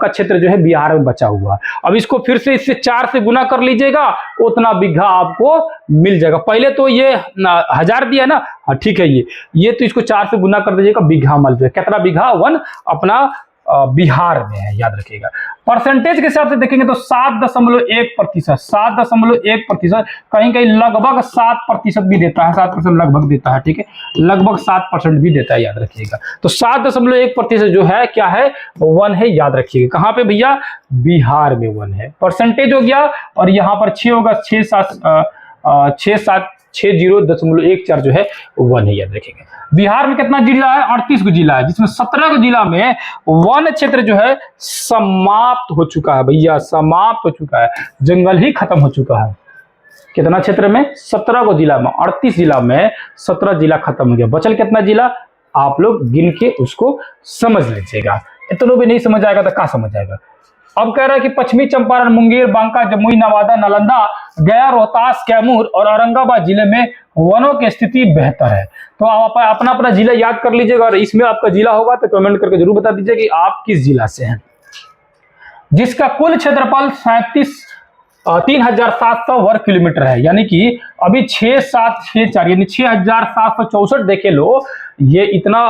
क्षेत्र जो है बिहार में बचा हुआ है। अब इसको फिर से इससे 4 से गुना कर लीजिएगा, उतना बीघा आपको मिल जाएगा। पहले तो ये 1000 दिया ना, हाँ ठीक है, ये तो इसको 4 से गुना कर दीजिएगा, बीघा मिल जाएगा। कितना बीघा वन अपना बिहार में है, याद रखिएगा। परसेंटेज के हिसाब से देखेंगे तो 7.1%, 7.1%, कहीं कहीं लगभग 7% भी देता है, 7% लगभग देता है, ठीक है, लगभग 7% भी देता है, याद रखिएगा। तो 7.1% जो है क्या है, वन है, याद रखिएगा। कहाँ पे भैया, बिहार में वन है। परसेंटेज हो गया, और यहाँ पर 6 होगा, 60.14 जो है वन है, याद रखिएगा। बिहार में कितना जिला है, 38 को जिला है, जिसमें 17 जिला में वन क्षेत्र जो है समाप्त हो चुका है भैया, समाप्त हो चुका है, जंगल ही खत्म हो चुका है। कितना क्षेत्र में, 17 जिला में, 38 जिला में 17 जिला खत्म हो गया। बचल कितना जिला, आप लोग गिन के उसको समझ लीजिएगा। इतना भी नहीं समझ आएगा तो क्या समझ आएगा। अब कह रहा है कि पश्चिमी चंपारण, मुंगेर, बांका, जमुई, नवादा, नालंदा, गया, रोहतास, कैमूर और औरंगाबाद जिले में वनों की स्थिति बेहतर है। तो आप अपना अपना जिला याद कर लीजिएगा, और इसमें आपका जिला होगा तो कमेंट करके जरूर बता दीजिए कि आप किस जिला से हैं। जिसका कुल क्षेत्रफल 3700 वर्ग किलोमीटर है, यानी कि अभी 6764 यानी 6764 देखे लो, ये इतना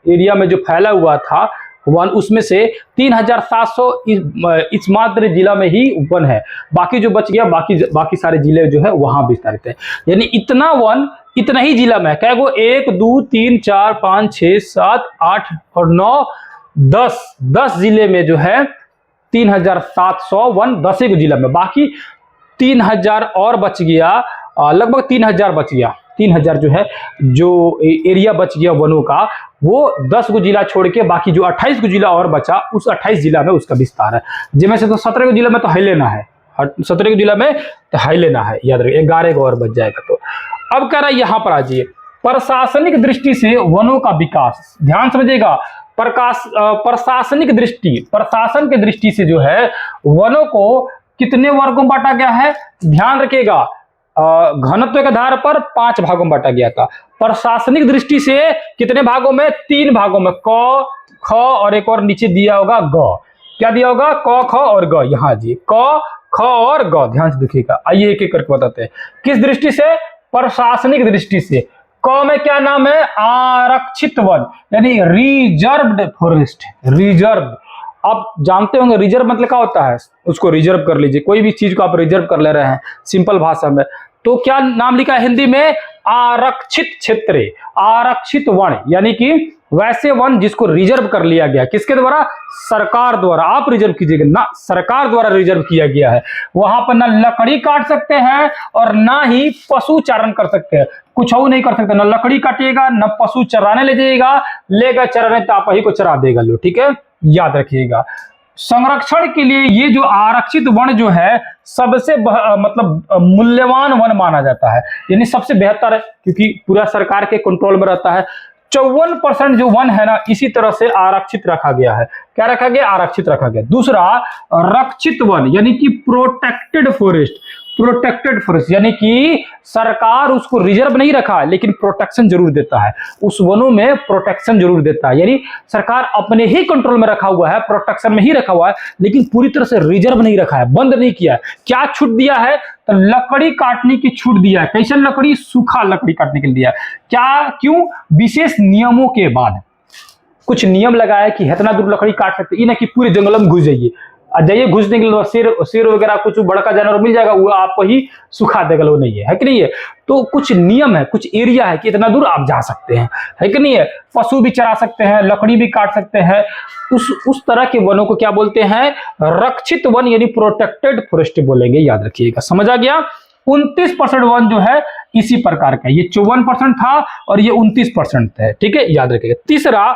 एरिया में जो फैला हुआ था वन, उसमें से 3700 इस मात्र जिला में ही वन है। बाकी जो बच गया, बाकी सारे जिले जो है वहां विस्तारित है। यानी इतना वन इतना ही जिला में है। क्या वो 1 2 3 4 5 6 7 8 और 9 10 जिले में जो है 3700 वन 10 जिला में, बाकी 3000 और बच गया, लगभग 3000 बच गया। 3000 जो है जो एरिया बच गया वनों का, वो 10 गो जिला छोड़ के बाकी जो 28 गो जिला और बचा, उस 28 जिला में उसका विस्तार है। जिनमें से तो 17 गो जिला में तो है लेना है, 17 गो जिला में तो है लेना है, याद रखिए 11 गो और बच जाएगा। तो अब कह रहा है यहाँ पर आ जाइए, प्रशासनिक दृष्टि से वनों का विकास, ध्यान समझिएगा, प्रशासनिक दृष्टि, प्रशासन की दृष्टि से जो है वनों को कितने वर्गों में बांटा गया है, ध्यान रखिएगा, घनत्व के आधार पर 5 भागों में बांटा गया था। प्रशासनिक दृष्टि से कितने भागों में, 3 भागों में, क, ख और एक और नीचे दिया होगा ग। क्या दिया होगा, क, ख और ग। यहाँ जी क, ख और ग, ध्यान से देखिएगा। आइए एक एक करके बताते हैं। किस दृष्टि से, प्रशासनिक दृष्टि से। क में क्या नाम है, आरक्षित वन, यानी रिजर्व्ड फॉरेस्ट, रिजर्व। आप जानते होंगे रिजर्व मतलब क्या होता है, उसको रिजर्व कर लीजिए, कोई भी चीज को आप रिजर्व कर ले रहे हैं सिंपल भाषा में, तो क्या नाम लिखा है हिंदी में, आरक्षित क्षेत्र, आरक्षित वन, यानी कि वैसे वन जिसको रिजर्व कर लिया गया, किसके द्वारा, सरकार द्वारा। आप रिजर्व कीजिएगा ना, सरकार द्वारा रिजर्व किया गया है। वहां पर ना लकड़ी काट सकते हैं और ना ही पशु चारण कर सकते हैं, कुछ और नहीं कर सकते, ना लकड़ी काटिएगा, ना पशु चराने ले जाइएगा, लेगा चराने तो आप ही को चरा देगा लो, ठीक है, याद रखिएगा। संरक्षण के लिए ये जो आरक्षित वन जो है सबसे मतलब मूल्यवान वन माना जाता है, यानी सबसे बेहतर है, क्योंकि पूरा सरकार के कंट्रोल में रहता है। 54% जो वन है ना, इसी तरह से आरक्षित रखा गया है। क्या रखा गया, आरक्षित रखा गया। दूसरा, रक्षित वन, यानी कि प्रोटेक्टेड फॉरेस्ट, प्रोटेक्टेड फॉरेस्ट, यानी कि सरकार उसको रिजर्व नहीं रखा लेकिन प्रोटेक्शन जरूर देता है, उस वनों में प्रोटेक्शन जरूर देता है, यानी सरकार अपने ही कंट्रोल में रखा हुआ है, प्रोटेक्शन में ही रखा हुआ है, लेकिन पूरी तरह से रिजर्व नहीं रखा है, बंद नहीं किया है। क्या छूट दिया है, तो लकड़ी काटने की छूट दिया है। कैसे लकड़ी, सूखा लकड़ी काटने के लिए दिया है। क्या, क्यों, विशेष नियमों के बाद कुछ नियम लगाया कि इतना दूर लकड़ी काट सकते, ये ना कि पूरे जंगल में घुस जाइए, जाइए घुसने के लिए शेर वगैरह कुछ बड़का जानवर मिल जाएगा, वो आपको ही सुखा देगा, वो नहीं है कि नहीं है। तो कुछ नियम है, कुछ एरिया है कि इतना दूर आप जा सकते हैं, है कि नहीं है। पशु भी चरा सकते हैं, लकड़ी भी काट सकते हैं, उस तरह के वनों को क्या बोलते हैं, रक्षित वन, यानी प्रोटेक्टेड फॉरेस्ट बोलेंगे, याद रखिएगा। समझ आ गया। 29% वन जो है इसी प्रकार का, ये 54% था और ये 29% है, ठीक है, याद रखिएगा। तीसरा,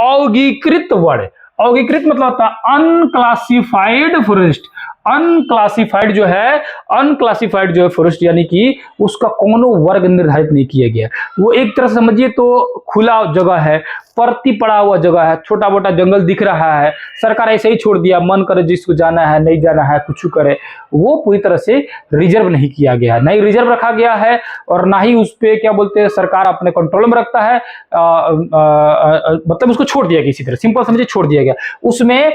औगीकृत वन, औगीकृत मतलब होता है अनक्लासिफाइड फॉरेस्ट। अनक्लासिफाइड जो है फॉरेस्ट, यानी कि उसका कोनो वर्ग निर्धारित नहीं किया गया, वो एक तरह से समझिए तो खुला जगह है, परती पड़ा हुआ जगह है, छोटा मोटा जंगल दिख रहा है, सरकार ऐसे ही छोड़ दिया, मन करे जिसको जाना है नहीं जाना है कुछ करे, वो पूरी तरह से रिजर्व नहीं किया गया है, नहीं रिजर्व रखा गया है और ना ही उस पर क्या बोलते हैं सरकार अपने कंट्रोल में रखता है, मतलब उसको छोड़ दिया गया, इसी तरह सिंपल समझिए छोड़ दिया गया। उसमें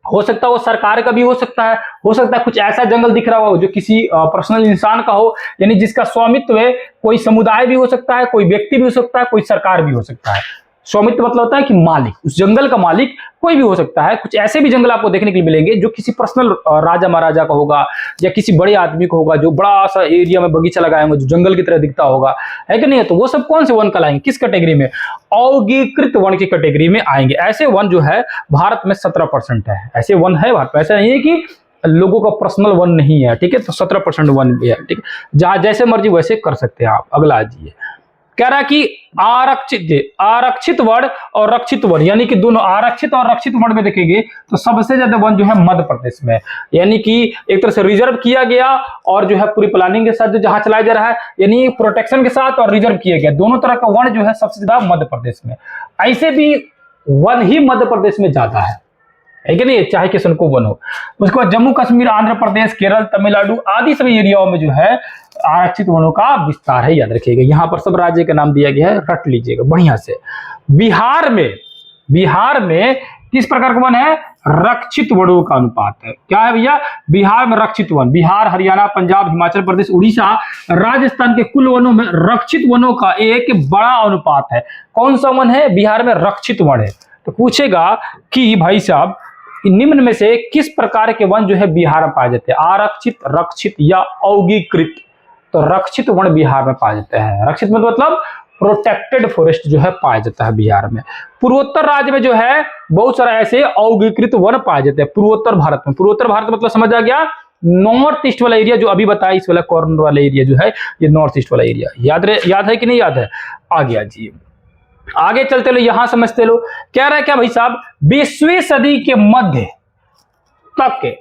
हो सकता है वो सरकार का भी हो सकता है कुछ ऐसा जंगल दिख रहा हो जो किसी पर्सनल इंसान का हो, यानी जिसका स्वामित्व है, कोई समुदाय भी हो सकता है, कोई व्यक्ति भी हो सकता है, कोई सरकार भी हो सकता है। स्वामित्व मतलब होता है कि मालिक, उस जंगल का मालिक कोई भी हो सकता है। कुछ ऐसे भी जंगल आपको देखने के लिए मिलेंगे जो किसी पर्सनल राजा महाराजा का होगा या किसी बड़े आदमी को होगा, जो बड़ा सा एरिया में बगीचा लगाए होंगे, जो जंगल की तरह दिखता होगा, है कि नहीं है। तो वो सब कौन से वन कहलाएंगे, किस कैटेगरी में, औगीकृत वन की कैटेगरी में आएंगे। ऐसे वन जो है भारत में 17% है, ऐसे वन है भारत में, ऐसा नहीं है कि लोगों का पर्सनल वन नहीं है, ठीक है। तो 17% वन भी है, ठीक है, जहां जैसे मर्जी वैसे कर सकते हैं आप। अगला आ जाइए, कह रहा कि आरक्षित वन और रक्षित वन, यानी कि दोनों आरक्षित और रक्षित वन में देखेंगे तो सबसे ज्यादा वन जो है मध्य प्रदेश में, यानी कि एक तरह से रिजर्व किया गया और जो है पूरी प्लानिंग के साथ जो जहां चलाया जा रहा है, यानी प्रोटेक्शन के साथ और रिजर्व किया गया, दोनों तरह का वन जो है सबसे ज्यादा मध्य प्रदेश में। ऐसे भी वन ही मध्य प्रदेश में ज्यादा है कि नहीं, चाहे किसान को वन हो। उसके बाद जम्मू कश्मीर, आंध्र प्रदेश, केरल, तमिलनाडु आदि सभी एरियाओं में जो है आरक्षित वनों का विस्तार है, याद रखिएगा। यहाँ पर सब राज्य का नाम दिया गया है, रट लीजिएगा बढ़िया से। बिहार में किस प्रकार का वन है, रक्षित वनों का अनुपात है। क्या है भैया, बिहार में रक्षित वन, बिहार, हरियाणा, पंजाब, हिमाचल प्रदेश, उड़ीसा, राजस्थान के कुल वनों में रक्षित वनों का एक बड़ा अनुपात है। कौन सा वन है, बिहार में रक्षित वन है। तो पूछेगा कि भाई साहब निम्न में से किस प्रकार के वन जो है बिहार में पाए जाते हैं, आरक्षित, रक्षित या औगीकृत। तो रक्षित वन बिहार में पाए जाते हैं। रक्षित मतलब प्रोटेक्टेड फॉरेस्ट जो है पाया जाता है बिहार में। पूर्वोत्तर राज्य में जो है बहुत सारा ऐसे औगीकृत वन पाए जाते हैं पूर्वोत्तर भारत में। पूर्वोत्तर भारत मतलब समझ आ गया, नॉर्थ ईस्ट वाला एरिया जो अभी बताया, इस वाला कॉर्नर वाला एरिया जो है ये नॉर्थ ईस्ट वाला एरिया। याद है कि नहीं याद है, आ गया जी। आगे चलते लो, यहां समझते लो। कह रहा है क्या भाई साहब, 20वीं सदी के मध्य तक के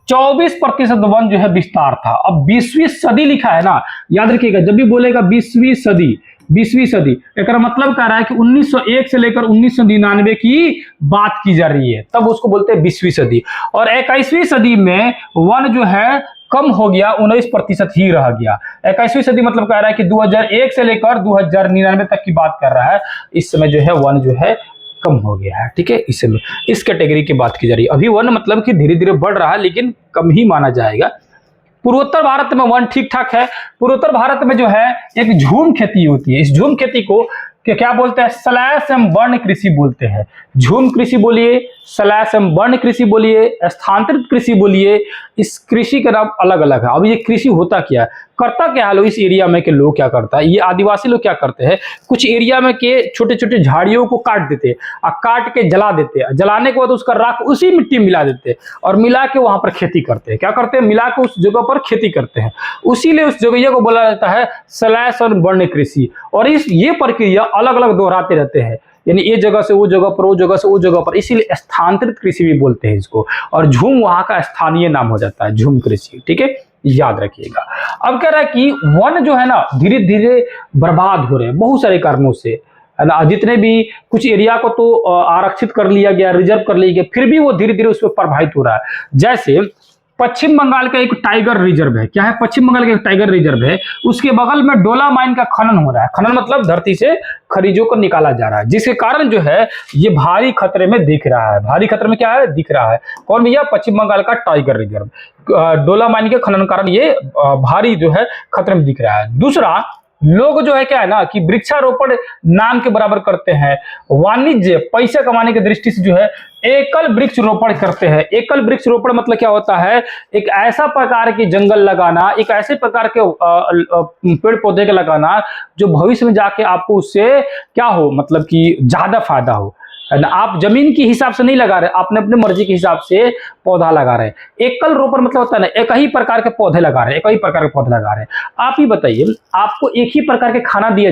24% वन जो है विस्तार था। अब 20वीं सदी लिखा है ना, याद रखिएगा जब भी बोलेगा 20वीं सदी, 20वीं सदी एक मतलब कह रहा है कि 1901 से लेकर 1999 की बात की जा रही है, तब उसको बोलते हैं 20वीं सदी। और 21वीं सदी में वन जो है कम हो गया, 19% ही रह गया। 21वीं सदी मतलब कह रहा है कि 2001 से लेकर 2099 तक की बात कर रहा है, इस समय जो है वन जो है कम हो गया है। ठीक है, इस समय इस कैटेगरी की बात की जा रही है। अभी वन मतलब कि धीरे धीरे बढ़ रहा है, लेकिन कम ही माना जाएगा। पूर्वोत्तर भारत में वन ठीक ठाक है। पूर्वोत्तर भारत में जो है एक झूम खेती होती है। इस झूम खेती को क्या बोलते हैं, स्लैश एवं वर्ण कृषि बोलते हैं। झूम कृषि बोलिए, स्लैश एवं वर्ण कृषि बोलिए, स्थानांतरित कृषि बोलिए, इस कृषि का नाम अलग अलग है। अब ये कृषि होता क्या है, करता क्या है, इस एरिया में के लोग क्या करता है, ये आदिवासी लोग क्या करते हैं, कुछ एरिया में के छोटे छोटे झाड़ियों को काट देते हैं और काट के जला देते हैं। जलाने के बाद उसका राख उसी मिट्टी में मिला देते हैं और मिला के वहां पर खेती करते हैं। क्या करते हैं, मिला के उस जगह पर खेती करते हैं। उसीलिए उस जगह को बोला जाता है स्लैश और वर्ण कृषि। और ये प्रक्रिया अलग अलग दोहराते रहते हैं, यानी ये जगह से वो जगह पर, वो जगह से वो जगह पर, इसीलिए स्थानांतरित कृषि भी बोलते हैं इसको। और झूम वहां का स्थानीय नाम हो जाता है, झूम कृषि। ठीक है, याद रखिएगा। अब कह रहा है कि वन जो है ना धीरे धीरे बर्बाद हो रहे हैं बहुत सारे कारणों से, है ना। जितने भी कुछ एरिया को तो आरक्षित कर लिया गया, रिजर्व कर लिया गया, फिर भी वो धीरे धीरे उस पर प्रभावित हो रहा है। जैसे पश्चिम बंगाल का एक टाइगर रिजर्व है। क्या है, पश्चिम बंगाल का एक टाइगर रिजर्व है, उसके बगल में डोला माइन का खनन हो रहा है। खनन मतलब धरती से खनिजों को निकाला जा रहा है, जिसके कारण जो है ये भारी खतरे में दिख रहा है। भारी खतरे में क्या है, दिख रहा है। कौन भैया, पश्चिम बंगाल का टाइगर रिजर्व। डोला माइन के खनन कारण ये भारी जो है खतरे में दिख रहा है। दूसरा, लोग जो है क्या है ना कि वृक्षारोपण नाम के बराबर करते हैं, वाणिज्य पैसे कमाने की दृष्टि से जो है एकल वृक्ष रोपण करते हैं। एकल वृक्ष रोपण मतलब क्या होता है, एक ऐसा प्रकार के जंगल लगाना, एक ऐसे प्रकार के पेड़ पौधे के लगाना जो भविष्य में जाके आपको उससे क्या हो, मतलब कि ज्यादा फायदा हो, है ना। आप जमीन के हिसाब से नहीं लगा रहे, आपने अपने मर्जी के हिसाब से पौधा लगा रहे हैं। एकल रोपण मतलब होता है ना, एक ही प्रकार के पौधे लगा रहे हैं, एक ही प्रकार के पौधे लगा रहे हैं। आप ही बताइए, आपको एक ही प्रकार के खाना दिया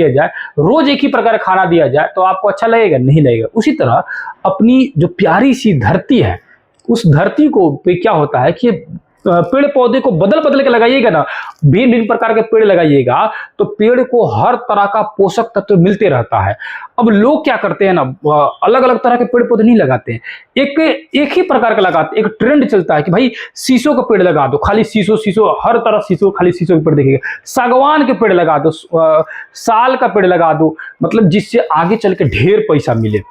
जाए, रोज एक ही प्रकार का खाना दिया जाए, तो आपको अच्छा लगेगा, नहीं लगेगा। उसी तरह अपनी जो प्यारी सी धरती है, उस धरती को पे क्या होता है कि पेड़ पौधे को बदल बदल के लगाइएगा ना, भिन्न भिन्न प्रकार के पेड़ लगाइएगा, तो पेड़ को हर तरह का पोषक तत्व मिलते रहता है। अब लोग क्या करते हैं ना, अलग अलग तरह के पेड़ पौधे नहीं लगाते हैं, एक ही प्रकार का लगाते। एक ट्रेंड चलता है कि भाई शीशो का पेड़ लगा दो, खाली शीशो, हर तरह शीशो, खाली शीशो के पेड़ देखिएगा। सागवान के पेड़ लगा दो, साल का पेड़ लगा दो, मतलब जिससे आगे चल के ढेर पैसा मिले।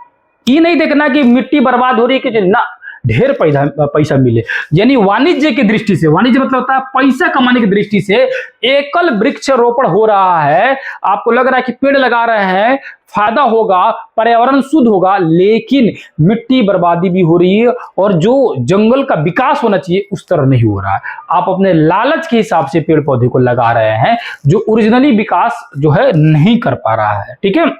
ये नहीं देखना कि मिट्टी बर्बाद हो रही है कि ना, ढेर पैसा मिले। यानी वाणिज्य की दृष्टि से, वाणिज्य मतलब होता है पैसा कमाने की दृष्टि से एकल वृक्ष रोपण हो रहा है। आपको लग रहा है कि पेड़ लगा रहे हैं, फायदा होगा, पर्यावरण शुद्ध होगा, लेकिन मिट्टी बर्बादी भी हो रही है और जो जंगल का विकास होना चाहिए उस तरह नहीं हो रहा है। आप अपने लालच के हिसाब से पेड़ पौधे को लगा रहे हैं, जो ओरिजिनली विकास जो है नहीं कर पा रहा है। ठीक है,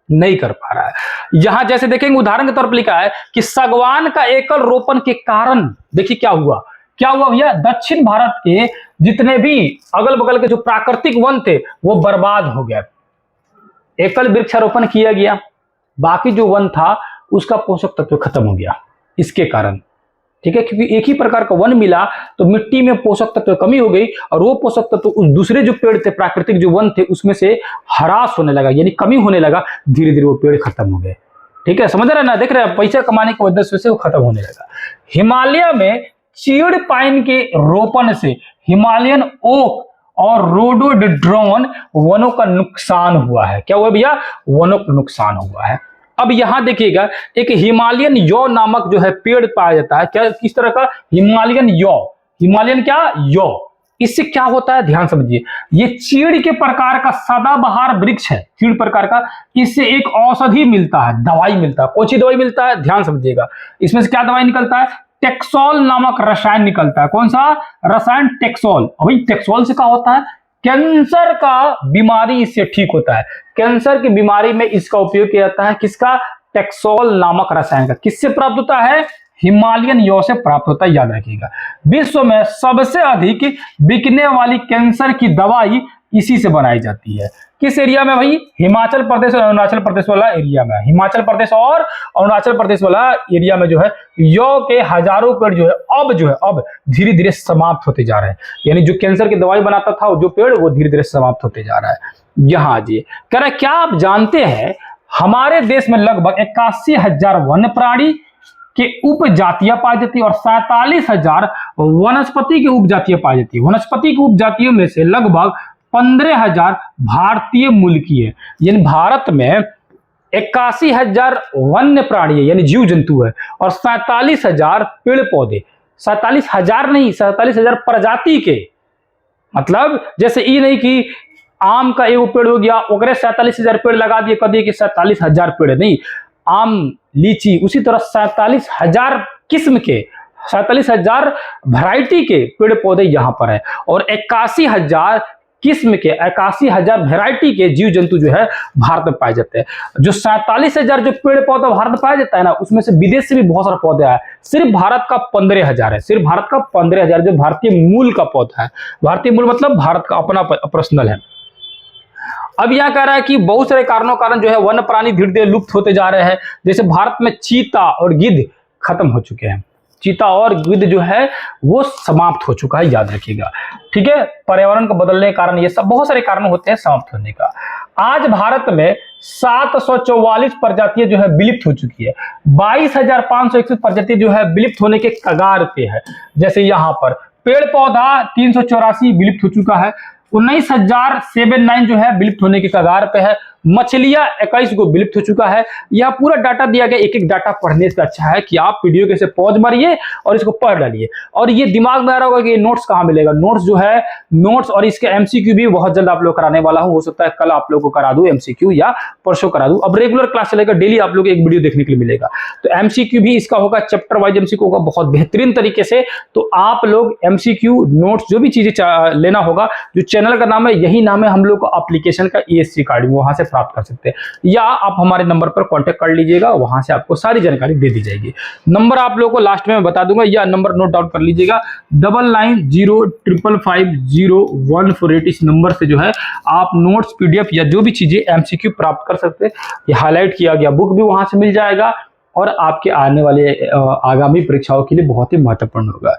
नहीं कर पा रहा है। यहां जैसे देखेंगे, उदाहरण के तौर पर लिखा है कि सागवान का एकल रोपण के कारण देखिए क्या हुआ भैया, दक्षिण भारत के जितने भी अगल बगल के जो प्राकृतिक वन थे वो बर्बाद हो गया। एकल वृक्षारोपण किया गया, बाकी जो वन था उसका पोषक तत्व खत्म हो गया इसके कारण। ठीक है, क्योंकि एक ही प्रकार का वन मिला तो मिट्टी में पोषक तत्व कमी हो गई और वो पोषक तत्व उस दूसरे जो पेड़ थे, प्राकृतिक जो वन थे, उसमें से ह्रास होने लगा, यानी कमी होने लगा। धीरे धीरे वो पेड़ खत्म हो गए। ठीक है, समझ रहे हैं ना, देख रहे हैं, पैसा कमाने की वजह से वो खत्म होने लगा। हिमालय में चीड़ पाइन के रोपण से हिमालयन ओक और रोडोडेंड्रॉन वनों का नुकसान हुआ है। क्या हुआ भैया, वनों का नुकसान हुआ है। अब यहां देखिएगा, एक हिमालयन यौ नामक जो है पेड़ पाया जाता है। क्या, किस तरह का, हिमालयन यौ, हिमालयन क्या, यौ। इससे क्या होता है, ध्यान समझिए, ये चीड़ के प्रकार का सदाबहार वृक्ष है, चीड़ प्रकार का। इससे एक औषधि मिलता है, दवाई मिलता है। कौन सी दवाई मिलता है, ध्यान समझिएगा। इसमें से क्या दवाई निकलता है, टेक्सोल नामक रसायन निकलता है। कौन सा रसायन, टेक्सोल। अभी टेक्सोल से क्या होता है, कैंसर का बीमारी इससे ठीक होता है। कैंसर की बीमारी में इसका उपयोग किया जाता है, किसका, टेक्सोल नामक रसायन का। किससे प्राप्त होता है, हिमालयन यौ से प्राप्त होता है, याद रखिएगा। विश्व में सबसे अधिक बिकने वाली कैंसर की दवाई इसी से बनाई जाती है। किस एरिया में भाई? हिमाचल प्रदेश और अरुणाचल प्रदेश वाला एरिया में। हिमाचल प्रदेश और अरुणाचल प्रदेश वाला एरिया में जो है यौ के हजारों पेड़ जो है अब धीरे धीरे समाप्त होते जा रहे हैं। यानी जो कैंसर की दवाई बनाता था जो पेड़, वो धीरे धीरे समाप्त होते जा रहा है। यहाँ जी कह रहे क्या आप जानते हैं हमारे देश में लगभग 81,000 वन्य प्राणी के उपजातियां पाई जाती है और 47,000 वनस्पति की उपजातियां पाई जाती है। वनस्पति की उपजातियों में से लगभग 15,000 भारतीय मूल की है। यानी भारत में 81,000 वन्य प्राणी है यानी जीव जंतु है और 47,000 पेड़ पौधे। 47,000 नहीं, 47,000 प्रजाति के। मतलब जैसे ये नहीं कि आम का एगो पेड़ हो गया ओकरे 47,000 पेड़ लगा दिए कह दिए कि 47,000 पेड़, नहीं। आम, लीची उसी तरह 47,000 किस्म के, 47,000 वैरायटी के पेड़ पौधे यहाँ पर है और 81,000 किस्म के, 81,000 वैरायटी के जीव जंतु जो है भारत में पाए जाते हैं। जो 47,000 जो पेड़ पौधा भारत में पाया जाता है ना, उसमें से विदेश से भी बहुत सारा पौधा है। सिर्फ भारत का 15,000 है, सिर्फ भारत का 15,000 जो भारतीय मूल का पौधा है। भारतीय मूल मतलब भारत का अपना पर्सनल है। अब यह कह रहा है कि बहुत सारे कारणों कारण जो है वन्य प्राणी धीरे धीरे लुप्त होते जा रहे हैं। जैसे भारत में चीता और गिद्ध खत्म हो चुके हैं। चीता और गिद्ध जो है वो समाप्त हो चुका है, याद रखिएगा। ठीक है, पर्यावरण को बदलने के कारण ये सब बहुत सारे कारण होते हैं समाप्त होने का। आज भारत में 744 प्रजातियां जो है विलुप्त हो चुकी है। 22,561 प्रजातियां जो है विलुप्त होने के कगार पे है। जैसे यहाँ पर पेड़ पौधा 384 विलुप्त हो चुका है। 19,079 जो है विलुप्त होने के कगार पे है। मछलियां 21 को विलुप्त हो चुका है। यह पूरा डाटा दिया गया, एक एक डाटा पढ़ने से अच्छा है कि आप वीडियो कैसे पॉज मारिए और इसको पढ़ डालिए। और ये दिमाग में आ रहा होगा कि नोट्स कहाँ मिलेगा। नोट्स जो है, नोट्स और इसके एमसीक्यू भी बहुत जल्द आप लोग कराने वाला हूं। हो सकता है कल आप लोग को करा दूं एमसीक्यू या परसों करा दूं। अब रेगुलर क्लास चलेगा, डेली आप लोग एक वीडियो देखने के लिए मिलेगा। तो एमसीक्यू भी इसका होगा, चैप्टर वाइज एमसीक्यू होगा बहुत बेहतरीन तरीके से। तो आप लोग एमसीक्यू नोट्स जो भी चीजें लेना होगा, जो चैनल का नाम है यही नाम है हम लोग को एप्लीकेशन का ESC कार्ड, वहां से प्राप्त कर सकते हैं या आप हमारे नंबर पर कांटेक्ट कर लीजिएगा, वहां से आपको सारी जानकारी दे दी जाएगी। नंबर आप लोगों को लास्ट में बता दूंगा, या नंबर नोट डाउन कर लीजिएगा 9905500148। इस नंबर से जो है आप नोट्स, PDF या जो भी चीजें MCQ प्राप्त कर सकते हैं। ये हाईलाइट किया गया बुक भी वहां से मिल जाएगा और आपके आने वाले आगामी परीक्षाओं के लिए बहुत ही महत्वपूर्ण होगा।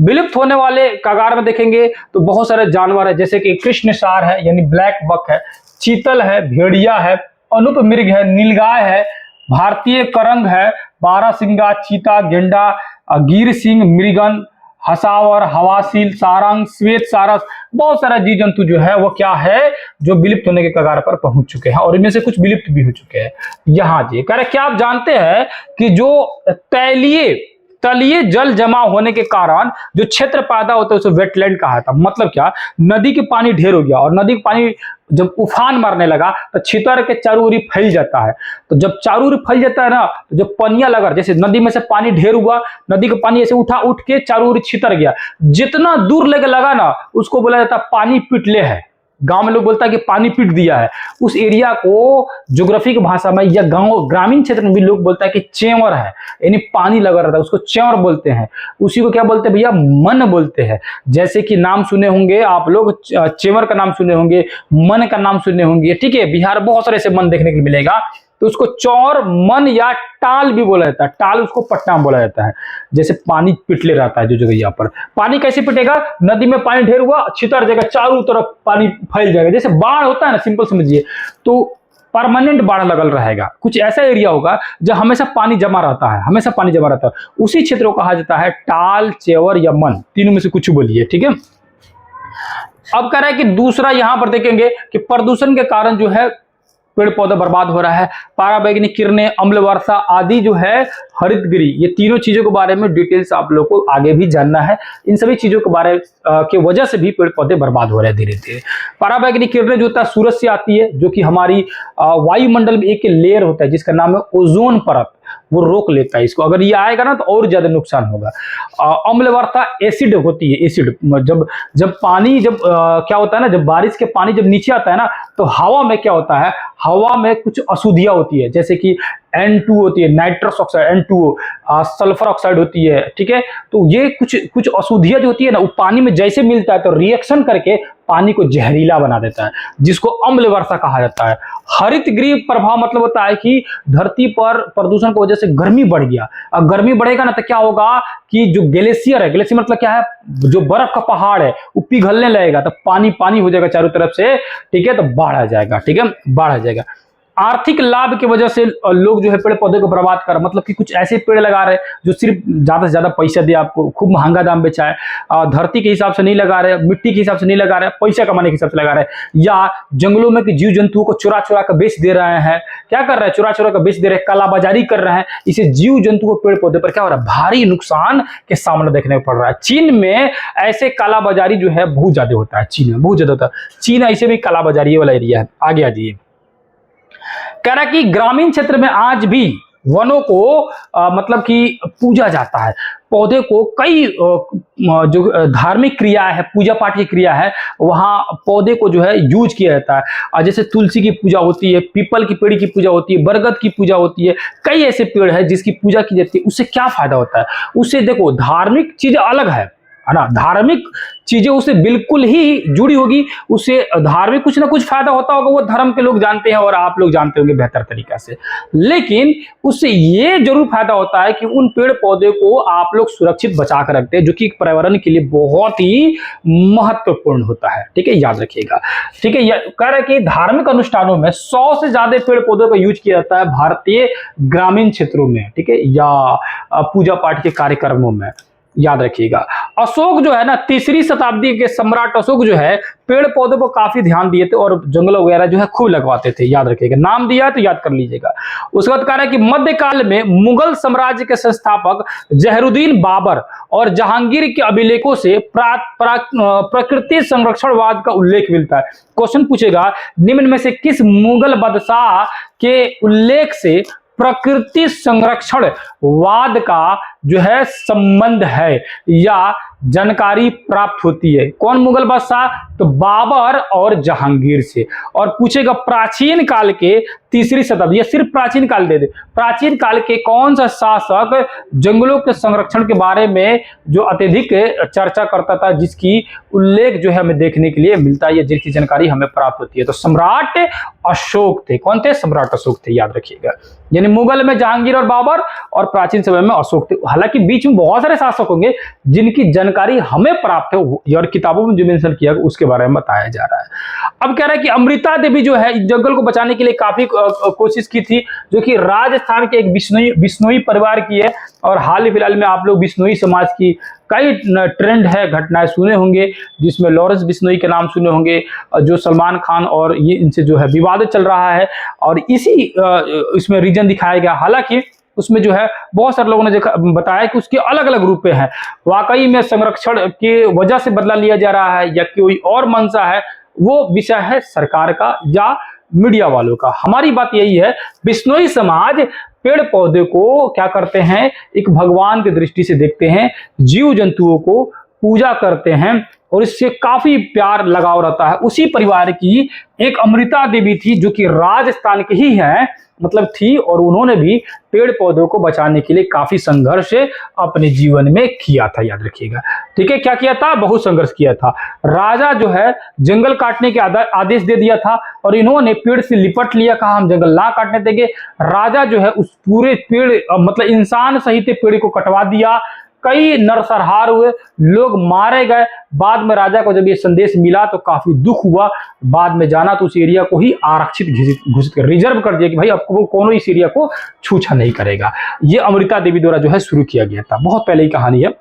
विलुप्त होने वाले कगार में देखेंगे तो बहुत सारे जानवर है, जैसे कि कृष्णसार है यानी ब्लैक बक है, चीतल है, भेड़िया है, अनुप मृग है, नीलगाय है, भारतीय करंग है, बारहसिंगा, चीता, गेंडा, गिर सिंह, मृगन, हसावर, हवासील, सारंग, श्वेत सारस, बहुत सारा जीव जंतु जो है वो क्या है जो विलुप्त होने के कगार पर पहुंच चुके हैं और इनमें से कुछ विलुप्त भी हो चुके हैं। यहाँ जी कह रहे क्या आप जानते हैं कि जो तलीय जल जमा होने के कारण जो क्षेत्र पैदा होता है उसे वेटलैंड कहा था। मतलब क्या, नदी के पानी ढेर हो गया और नदी के पानी जब उफान मारने लगा तो छितर के चारों ओर फैल जाता है। तो जब चारों ओर फैल जाता है ना, तो जब पनिया लगा, जैसे नदी में से पानी ढेर हुआ, नदी का पानी ऐसे उठ के चारों ओर छितर गया, जितना दूर लेके लगा ना उसको बोला जाता है पानी पिटले है। गांव में लोग बोलता है कि पानी पीट दिया है। उस एरिया को ज्योग्राफी की भाषा में या गांव ग्रामीण क्षेत्र में भी लोग बोलता है कि चेंवर है, यानी पानी लगा रहता है, उसको चेंवर बोलते हैं। उसी को क्या बोलते हैं भैया, मन बोलते हैं। जैसे कि नाम सुने होंगे आप लोग, चेंवर का नाम सुने होंगे, मन का नाम सुने होंगे। ठीक है, बिहार बहुत सारे ऐसे मन देखने को मिलेगा, तो उसको चौर, मन या टाल भी बोला जाता है। टाल उसको पट्टा बोला जाता है। जैसे पानी पिटले रहता है जो जगह यहाँ पर। पानी कैसे पिटेगा, नदी में पानी ढेर हुआ, छितर जाएगा, चारों तरफ पानी फैल जाएगा। जैसे बाढ़ होता है ना, सिंपल समझिए, तो परमानेंट बाढ़ लगल रहेगा। कुछ ऐसा एरिया होगा जहाँ हमेशा पानी जमा रहता है, हमेशा पानी जमा रहता है, उसी क्षेत्र को कहा जाता है टाल, चेवर या मन, तीनों में से कुछ बोलिए। ठीक है, अब कह रहा है कि दूसरा यहां पर देखेंगे कि प्रदूषण के कारण जो है पेड़ पौधा बर्बाद हो रहा है। पराबैंगनी किरणें, अम्ल वर्षा आदि जो है, हरितगृह, ये तीनों चीजों के बारे में डिटेल्स आप लोगों को आगे भी जानना है। इन सभी चीजों के बारे के वजह से भी पेड़ पौधे बर्बाद हो रहे हैं धीरे धीरे। पराबैंगनी किरणें जो होता है सूरज से आती है, जो कि हमारी वायुमंडल में एक लेयर होता है जिसका नाम है ओजोन परत, वो रोक लेता है इसको। अगर ये आएगा ना तो और ज्यादा नुकसान होगा। अम्ल वर्षा एसिड होती है, एसिड जब पानी क्या होता है ना, जब बारिश के पानी जब नीचे आता है ना, तो हवा में क्या होता है, हवा में कुछ अशुद्धियां होती है, जैसे कि N2 होती है, nitrous oxide N2, sulphur oxide होती है, ठीक है। तो ये कुछ अशुद्धियां जो होती है ना, वो पानी में जैसे मिलता है तो रिएक्शन करके पानी को जहरीला बना देता है, जिसको अम्ल वर्षा कहा जाता है। हरित गृह प्रभाव मतलब होता है कि धरती पर प्रदूषण की वजह से गर्मी बढ़ गया। अब गर्मी बढ़ेगा ना तो क्या होगा कि जो ग्लेशियर है, ग्लेशियर मतलब क्या है, जो बर्फ का पहाड़ है वो पिघलने लगेगा, तो पानी पानी हो जाएगा चारों तरफ से, ठीक है, तो बाढ़ आ जाएगा, ठीक है, बाढ़ आ जाएगा। आर्थिक लाभ की वजह से लोग जो है पेड़ पौधे को बर्बाद कर, मतलब कि कुछ ऐसे पेड़ लगा रहे हैं जो सिर्फ ज्यादा से ज्यादा पैसा दे आपको, खूब महंगा दाम बेचा है, धरती के हिसाब से नहीं लगा रहे, मिट्टी के हिसाब से नहीं लगा रहे, पैसा कमाने के हिसाब से लगा रहे, या जंगलों में कि जीव जंतुओं को चुरा चुरा कर बेच दे रहे हैं। क्या कर रहे हैं, चुरा चुरा कर बेच दे रहे हैं, कालाबाजारी कर रहे हैं। इसे जीव जंतु को पेड़ पौधे पर क्या हो रहा है, भारी नुकसान के सामना देखने को पड़ रहा है। चीन में ऐसे कालाबाजारी जो है बहुत ज्यादा होता है, चीन में बहुत ज्यादा होता है। चीन ऐसे भी कालाबाजारी वाला एरिया है। आगे आ जाइए। कह रहा है कि ग्रामीण क्षेत्र में आज भी वनों को मतलब कि पूजा जाता है, पौधे को कई जो धार्मिक क्रिया है, पूजा पाठ की क्रिया है, वहाँ पौधे को जो है यूज किया जाता है। जैसे तुलसी की पूजा होती है, पीपल की पेड़ की पूजा होती है, बरगद की पूजा होती है, कई ऐसे पेड़ है जिसकी पूजा की जाती है। उससे क्या फायदा होता है, उससे देखो धार्मिक चीजें अलग है ना, धार्मिक चीजें उससे बिल्कुल ही जुड़ी होगी, उससे धार्मिक कुछ ना कुछ फायदा होता होगा, वो धर्म के लोग जानते हैं और आप लोग जानते होंगे बेहतर तरीका से। लेकिन उससे ये जरूर फायदा होता है कि उन पेड़ पौधे को आप लोग सुरक्षित बचा कर रखते हैं, जो कि पर्यावरण के लिए बहुत ही महत्वपूर्ण होता है, ठीक है, याद रखिएगा, ठीक है। कह रहे हैं कि धार्मिक अनुष्ठानों में 100 से ज्यादा पेड़ पौधों का यूज किया जाता है भारतीय ग्रामीण क्षेत्रों में, ठीक है, या पूजा पाठ के कार्यक्रमों में, याद रखिएगा। अशोक जो है ना, 3री शताब्दी के सम्राट अशोक जो है पेड़ पौधों पर काफी ध्यान दिए थे और जंगल वगैरह जो है खूब लगवाते थे, याद रखिएगा। नाम दिया है तो याद कर लीजिएगा। उसके बाद कह रहा है कि मध्यकाल में मुगल साम्राज्य के संस्थापक जहरुद्दीन बाबर और जहांगीर के अभिलेखों से प्रकृति संरक्षणवाद का उल्लेख मिलता है। क्वेश्चन पूछेगा, निम्न में से किस मुगल बादशाह के उल्लेख से प्रकृति संरक्षण वाद का जो है संबंध है या जानकारी प्राप्त होती है? कौन मुगल बादशाह? तो बाबर और जहांगीर से। और पूछेगा प्राचीन काल के 3री शताब्दी, या सिर्फ प्राचीन काल दे दे, प्राचीन काल के कौन सा शासक जंगलों के संरक्षण के बारे में जो अत्यधिक चर्चा करता था, जिसकी उल्लेख जो है हमें देखने के लिए मिलता है, जिसकी जानकारी हमें प्राप्त होती है? तो सम्राट अशोक थे। कौन थे? सम्राट अशोक थे, याद रखिएगा। यानी मुगल में जहांगीर और बाबर और प्राचीन समय में अशोक थे। हालांकि बीच में बहुत सारे शासक होंगे जिनकी जानकारी हमें प्राप्त है और किताबों में जो मेंशन किया उसके बारे में बताया जा रहा है। अब कह रहा है कि अमृता देवी जो है जंगल को बचाने के लिए काफी कोशिश की थी, जो कि राजस्थान के एक बिश्नोई परिवार की है। और हाल ही फिलहाल में आप लोग बिश्नोई समाज की कई ट्रेंड है, घटनाएं सुने होंगे, जिसमें लॉरेंस बिश्नोई के नाम सुने होंगे, जो सलमान खान और ये इनसे जो है विवाद चल रहा है, और इसी इसमें रीजन दिखाया गया। हालांकि उसमें जो है बहुत सारे लोगों ने बताया कि उसके अलग अलग रूप हैं, वाकई में संरक्षण की वजह से बदला लिया जा रहा है या कोई और मंशा है, वो विषय है सरकार का या मीडिया वालों का। हमारी बात यही है, बिश्नोई समाज पेड़ पौधे को क्या करते हैं, एक भगवान की दृष्टि से देखते हैं, जीव जंतुओं को पूजा करते हैं और इससे काफी प्यार लगाव रहता है। उसी परिवार की एक अमृता देवी थी, जो कि राजस्थान की ही है, मतलब थी, और उन्होंने भी पेड़ पौधों को बचाने के लिए काफी संघर्ष अपने जीवन में किया था, याद रखिएगा। ठीक है, क्या किया था? बहुत संघर्ष किया था। राजा जो है जंगल काटने के आदेश दे दिया था और इन्होंने पेड़ से लिपट लिया, कहा हम जंगल ना काटने देंगे। राजा जो है उस पूरे पेड़ मतलब इंसान सहित पेड़ को कटवा दिया, कई नरसंहार हुए, लोग मारे गए। बाद में राजा को जब ये संदेश मिला तो काफी दुख हुआ। बाद में जाना तो उस एरिया को ही आरक्षित घोषित कर, रिजर्व कर दिया कि भाई आपको वो कोनो इस एरिया को छूछा नहीं करेगा। ये अमृता देवी द्वारा जो है शुरू किया गया था, बहुत पहले की कहानी है।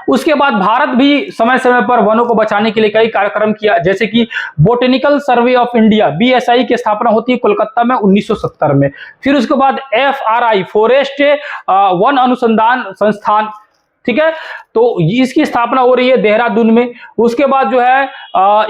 उसके बाद भारत भी समय समय पर वनों को बचाने के लिए कई कार्यक्रम किया, जैसे कि botanical survey of India BSI की स्थापना होती है कोलकाता में 1970 में। फिर उसके बाद FRI फॉरेस्ट वन अनुसंधान संस्थान, ठीक है, तो इसकी स्थापना हो रही है देहरादून में। उसके बाद जो है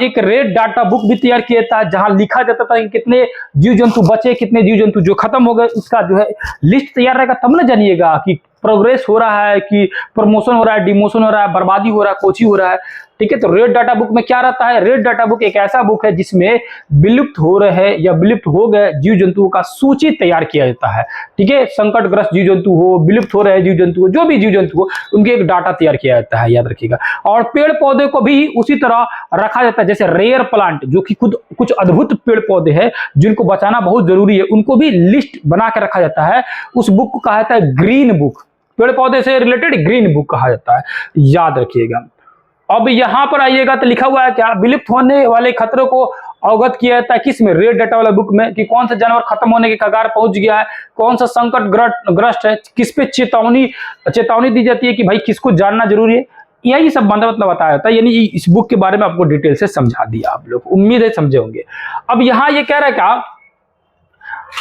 एक रेड डाटा बुक भी तैयार किया था, जहां लिखा जाता था कि कितने जीव जंतु बचे, कितने जीव जंतु जो खत्म हो गए, उसका जो है लिस्ट तैयार रहेगा, तब ना जानिएगा कि प्रोग्रेस हो रहा है कि प्रमोशन हो रहा है, डिमोशन हो रहा है, बर्बादी हो रहा है, कोची हो रहा है। ठीक है, तो रेड डाटा बुक में क्या रहता है? रेड डाटा बुक एक ऐसा बुक है जिसमें विलुप्त हो रहे या विलुप्त हो गए जीव जंतुओं का सूची तैयार किया जाता है। ठीक है, संकटग्रस्त जीव जंतु हो, विलुप्त हो रहे जीव जंतु हो, जो भी जीव जंतु हो, उनके एक डाटा तैयार किया जाता है, याद रखिएगा। और पेड़ पौधे को भी उसी तरह रखा जाता है, जैसे रेयर प्लांट जो कि खुद कुछ अद्भुत पेड़ पौधे हैं जिनको बचाना बहुत जरूरी है, उनको भी लिस्ट बना के रखा जाता है। उस बुक को कहा जाता है ग्रीन बुक, पेड़ पौधे से रिलेटेड ग्रीन बुक कहा जाता है, याद रखिएगा। अब यहां पर आइएगा तो लिखा हुआ है क्या? विलुप्त होने वाले खतरों को अवगत किया जाता है किस में? रेड डाटा वाला बुक में, कि कौन सा जानवर खत्म होने के कगार पहुंच गया है, कौन सा संकट ग्रस्त है, किस पे चेतावनी दी जाती है कि भाई किसको जानना जरूरी है, यही सब मतलब बताया जाता है। यानी इस बुक के बारे में आपको डिटेल से समझा दिया आप लोग, उम्मीद है समझे होंगे। अब यहां ये कह रहा है क्या?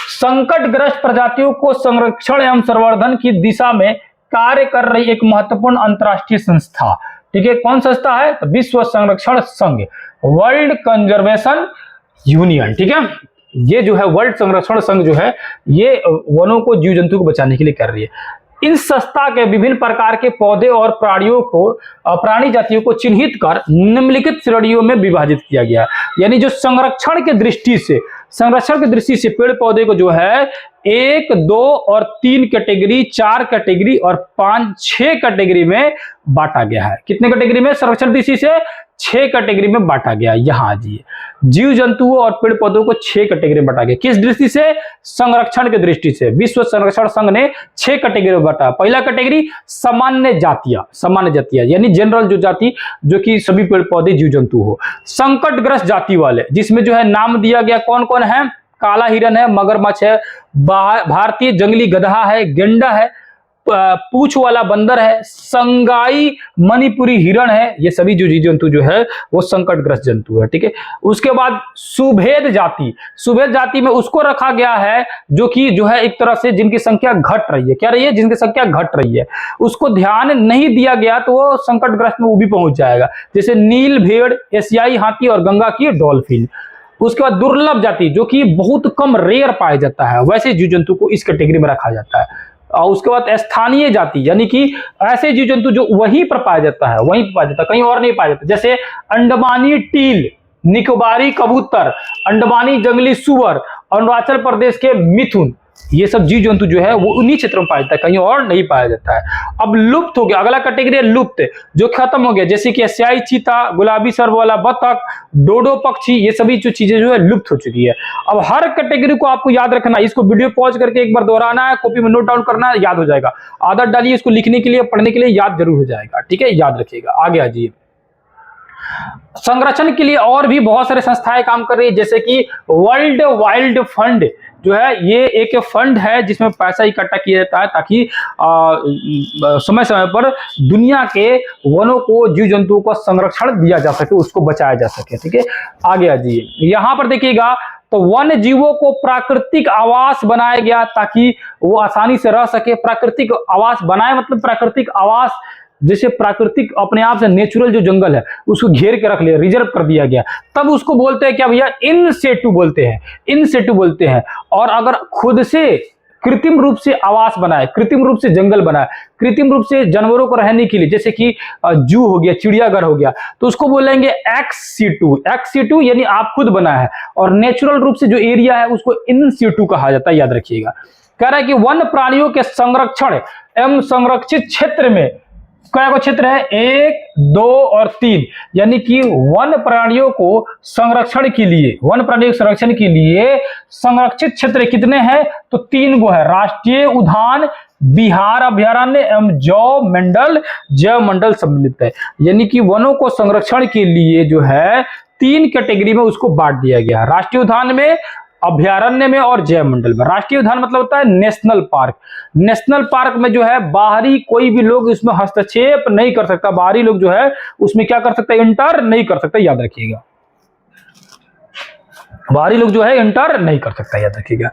संकटग्रस्त प्रजातियों को संरक्षण एवं संवर्धन की दिशा में कार्य कर रही एक महत्वपूर्ण अंतर्राष्ट्रीय संस्था, ठीक है, कौन संस्था है? तो विश्व संरक्षण संघ, वर्ल्ड कंजर्वेशन यूनियन। ठीक है, ये जो है वर्ल्ड संरक्षण संघ जो है ये वनों को, जीव जंतु को बचाने के लिए कर रही है। इन संस्था के विभिन्न प्रकार के पौधे और प्राणियों को, प्राणी जातियों को चिन्हित कर निम्नलिखित श्रेणियों में विभाजित किया गया। यानी जो संरक्षण की दृष्टि से पेड़ पौधे को जो है 1, 2 और 3 कैटेगरी, 4 कैटेगरी और 5, 6 कैटेगरी में बांटा गया है। कितने कैटेगरी में? संरक्षण दृष्टि से 6 कैटेगरी में बांटा गया। यहां आइए, जीव जंतुओं और पेड़ पौधों को 6 कैटेगरी में बांटा गया। किस दृष्टि से? संरक्षण की दृष्टि से। विश्व संरक्षण संघ ने 6 कैटेगरी में बांटा। पहला कैटेगरी सामान्य जातियां यानी जनरल जो जाति, जो कि सभी पेड़ पौधे जीव जंतु हो। संकटग्रस्त जाति वाले, जिसमें जो है नाम दिया गया कौन कौन है? काला हिरन है, मगरमच्छ है, भारतीय जंगली गधा है, गेंडा है, पूछ वाला बंदर है, संगाई मणिपुरी हिरण है। ये सभी जो जीव जंतु जो है वो संकटग्रस्त जंतु है। ठीक है, उसके बाद सुभेद जाति में उसको रखा गया है जो कि जो है एक तरह से जिनकी संख्या घट रही है। क्या रही है? जिनकी संख्या घट रही है, उसको ध्यान नहीं दिया गया तो वो संकटग्रस्त में वो भी पहुंच जाएगा, जैसे नील भेड़, एशियाई हाथी और गंगा की डॉल्फिन। उसके बाद दुर्लभ जाति जो कि बहुत कम रेयर पाया जाता है, वैसे जीव जंतु को इस कैटेगरी में रखा जाता है। और उसके बाद स्थानीय जाति यानी कि ऐसे जीव जंतु जो वहीं पर पाया जाता है, कहीं और नहीं पाया जाता, जैसे अंडमानी टील, निकोबारी कबूतर, अंडमानी जंगली सुअर, अरुणाचल प्रदेश के मिथुन, ये सब जीव जंतु जो है वो उन्हीं क्षेत्रों में पाया जाता है, कहीं और नहीं पाया जाता है। अब लुप्त हो गया, अगला कैटेगरी है लुप्त, जो खत्म हो गया, जैसे कि एशियाई चीता, गुलाबी सर वाला बतख, डोडो पक्षी, ये सभी जो चीजें जो है लुप्त हो चुकी है। अब हर कैटेगरी को आपको याद रखना, इसको वीडियो पॉज करके एक बार दोहराना है, कॉपी में नोट डाउन करना है, याद हो जाएगा। आदत डालिए इसको लिखने के लिए, पढ़ने के लिए, याद जरूर हो जाएगा। ठीक है, याद रखिएगा। आगे आ जाइए। संरक्षण के लिए और भी बहुत सारे संस्थाएं काम कर रही है, जैसे कि वर्ल्ड वाइल्ड फंड जो है, ये एक फंड है जिसमें पैसा इकट्ठा किया जाता है ताकि समय समय पर दुनिया के वनों को, जीव जंतुओं को संरक्षण दिया जा सके, उसको बचाया जा सके। ठीक है, आगे आ जाइए। यहां पर देखिएगा तो वन जीवों को प्राकृतिक आवास बनाया गया ताकि वो आसानी से रह सके। प्राकृतिक आवास बनाए मतलब प्राकृतिक आवास, जैसे प्राकृतिक अपने आप से नेचुरल जो जंगल है उसको घेर के रख लिया, रिजर्व कर दिया गया, तब उसको बोलते हैं क्या भैया? इन सेटू बोलते हैं। और अगर खुद से कृत्रिम रूप से आवास बनाए, कृत्रिम रूप से जंगल बनाए, कृत्रिम रूप से जानवरों को रहने के लिए, जैसे कि जू हो गया, चिड़ियाघर हो गया, तो उसको बोलेंगे एक्स सीटू यानी आप खुद बनाए है। और नेचुरल रूप से जो एरिया है उसको इन सीटू कहा जाता है, याद रखिएगा। कह रहा है कि वन प्राणियों के संरक्षण एवं संरक्षित क्षेत्र में क्या क्षेत्र है? 1, 2 और 3, यानी कि वन प्राणियों को संरक्षण के लिए संरक्षित क्षेत्र कितने हैं? तो 3 गो है। राष्ट्रीय उद्यान, बिहार अभयारण्य एवं जैव मंडल सम्मिलित है। यानी कि वनों को संरक्षण के लिए जो है 3 कैटेगरी में उसको बांट दिया गया। राष्ट्रीय उद्यान में, अभयारण्य में और जैव मंडल में। राष्ट्रीय उद्यान मतलब होता है नेशनल पार्क। नेशनल पार्क में जो है बाहरी कोई भी लोग इसमें हस्तक्षेप नहीं कर सकता, बाहरी लोग जो है उसमें क्या कर सकता है? इंटर नहीं कर सकता, याद रखिएगा। बाहरी लोग जो है इंटर नहीं कर सकता, याद रखिएगा।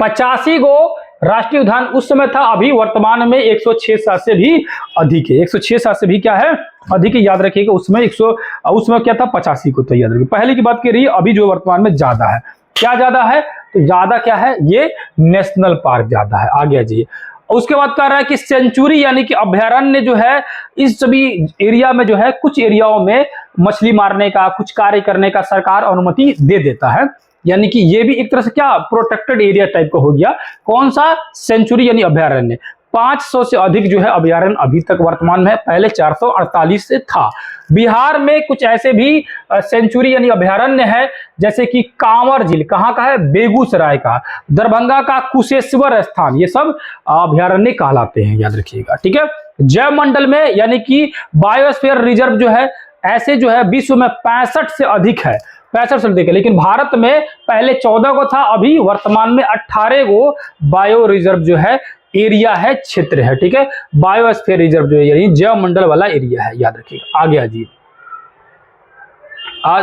85 गो राष्ट्रीय उद्यान उस समय था, अभी वर्तमान में 106-7 से भी अधिक है। 106-7 से भी क्या है? अधिक है, याद रखिएगा। उसमें क्या था? 85 को, तो याद रखिए। पहले की बात करिए, अभी जो वर्तमान में ज्यादा है। क्या ज्यादा है? तो ज्यादा क्या है? ये नेशनल पार्क ज्यादा है। आगे आ जाइए। उसके बाद कह रहा है कि सेंचुरी यानी कि अभयारण्य जो है इस सभी एरिया में जो है कुछ एरियाओं में मछली मारने का, कुछ कार्य करने का सरकार अनुमति दे देता है। यानी कि ये भी एक तरह से क्या प्रोटेक्टेड एरिया टाइप का हो गया। कौन सा? सेंचुरी यानी अभयारण्य। 500 से अधिक जो है अभयारण्य अभी तक वर्तमान में है, पहले 448 से था। बिहार में कुछ ऐसे भी सेंचुरी यानी अभयारण्य है, जैसे कि कांवर झील कहाँ का है? बेगूसराय का। दरभंगा का कुशेश्वर स्थान, ये सब अभयारण्य कहलाते हैं, याद रखिएगा, ठीक है। जैव मंडल में यानी कि बायोस्फीयर रिजर्व जो है ऐसे जो है विश्व में 65 से अधिक है, 65 से अधिक है। लेकिन भारत में पहले 14 को था, अभी वर्तमान में 18 को बायो रिजर्व जो है एरिया है, क्षेत्र है, ठीक है। बायोस्फीयर रिजर्व जो है यानी जैव मंडल वाला एरिया है, याद रखिएगा। आगे आ जाइए।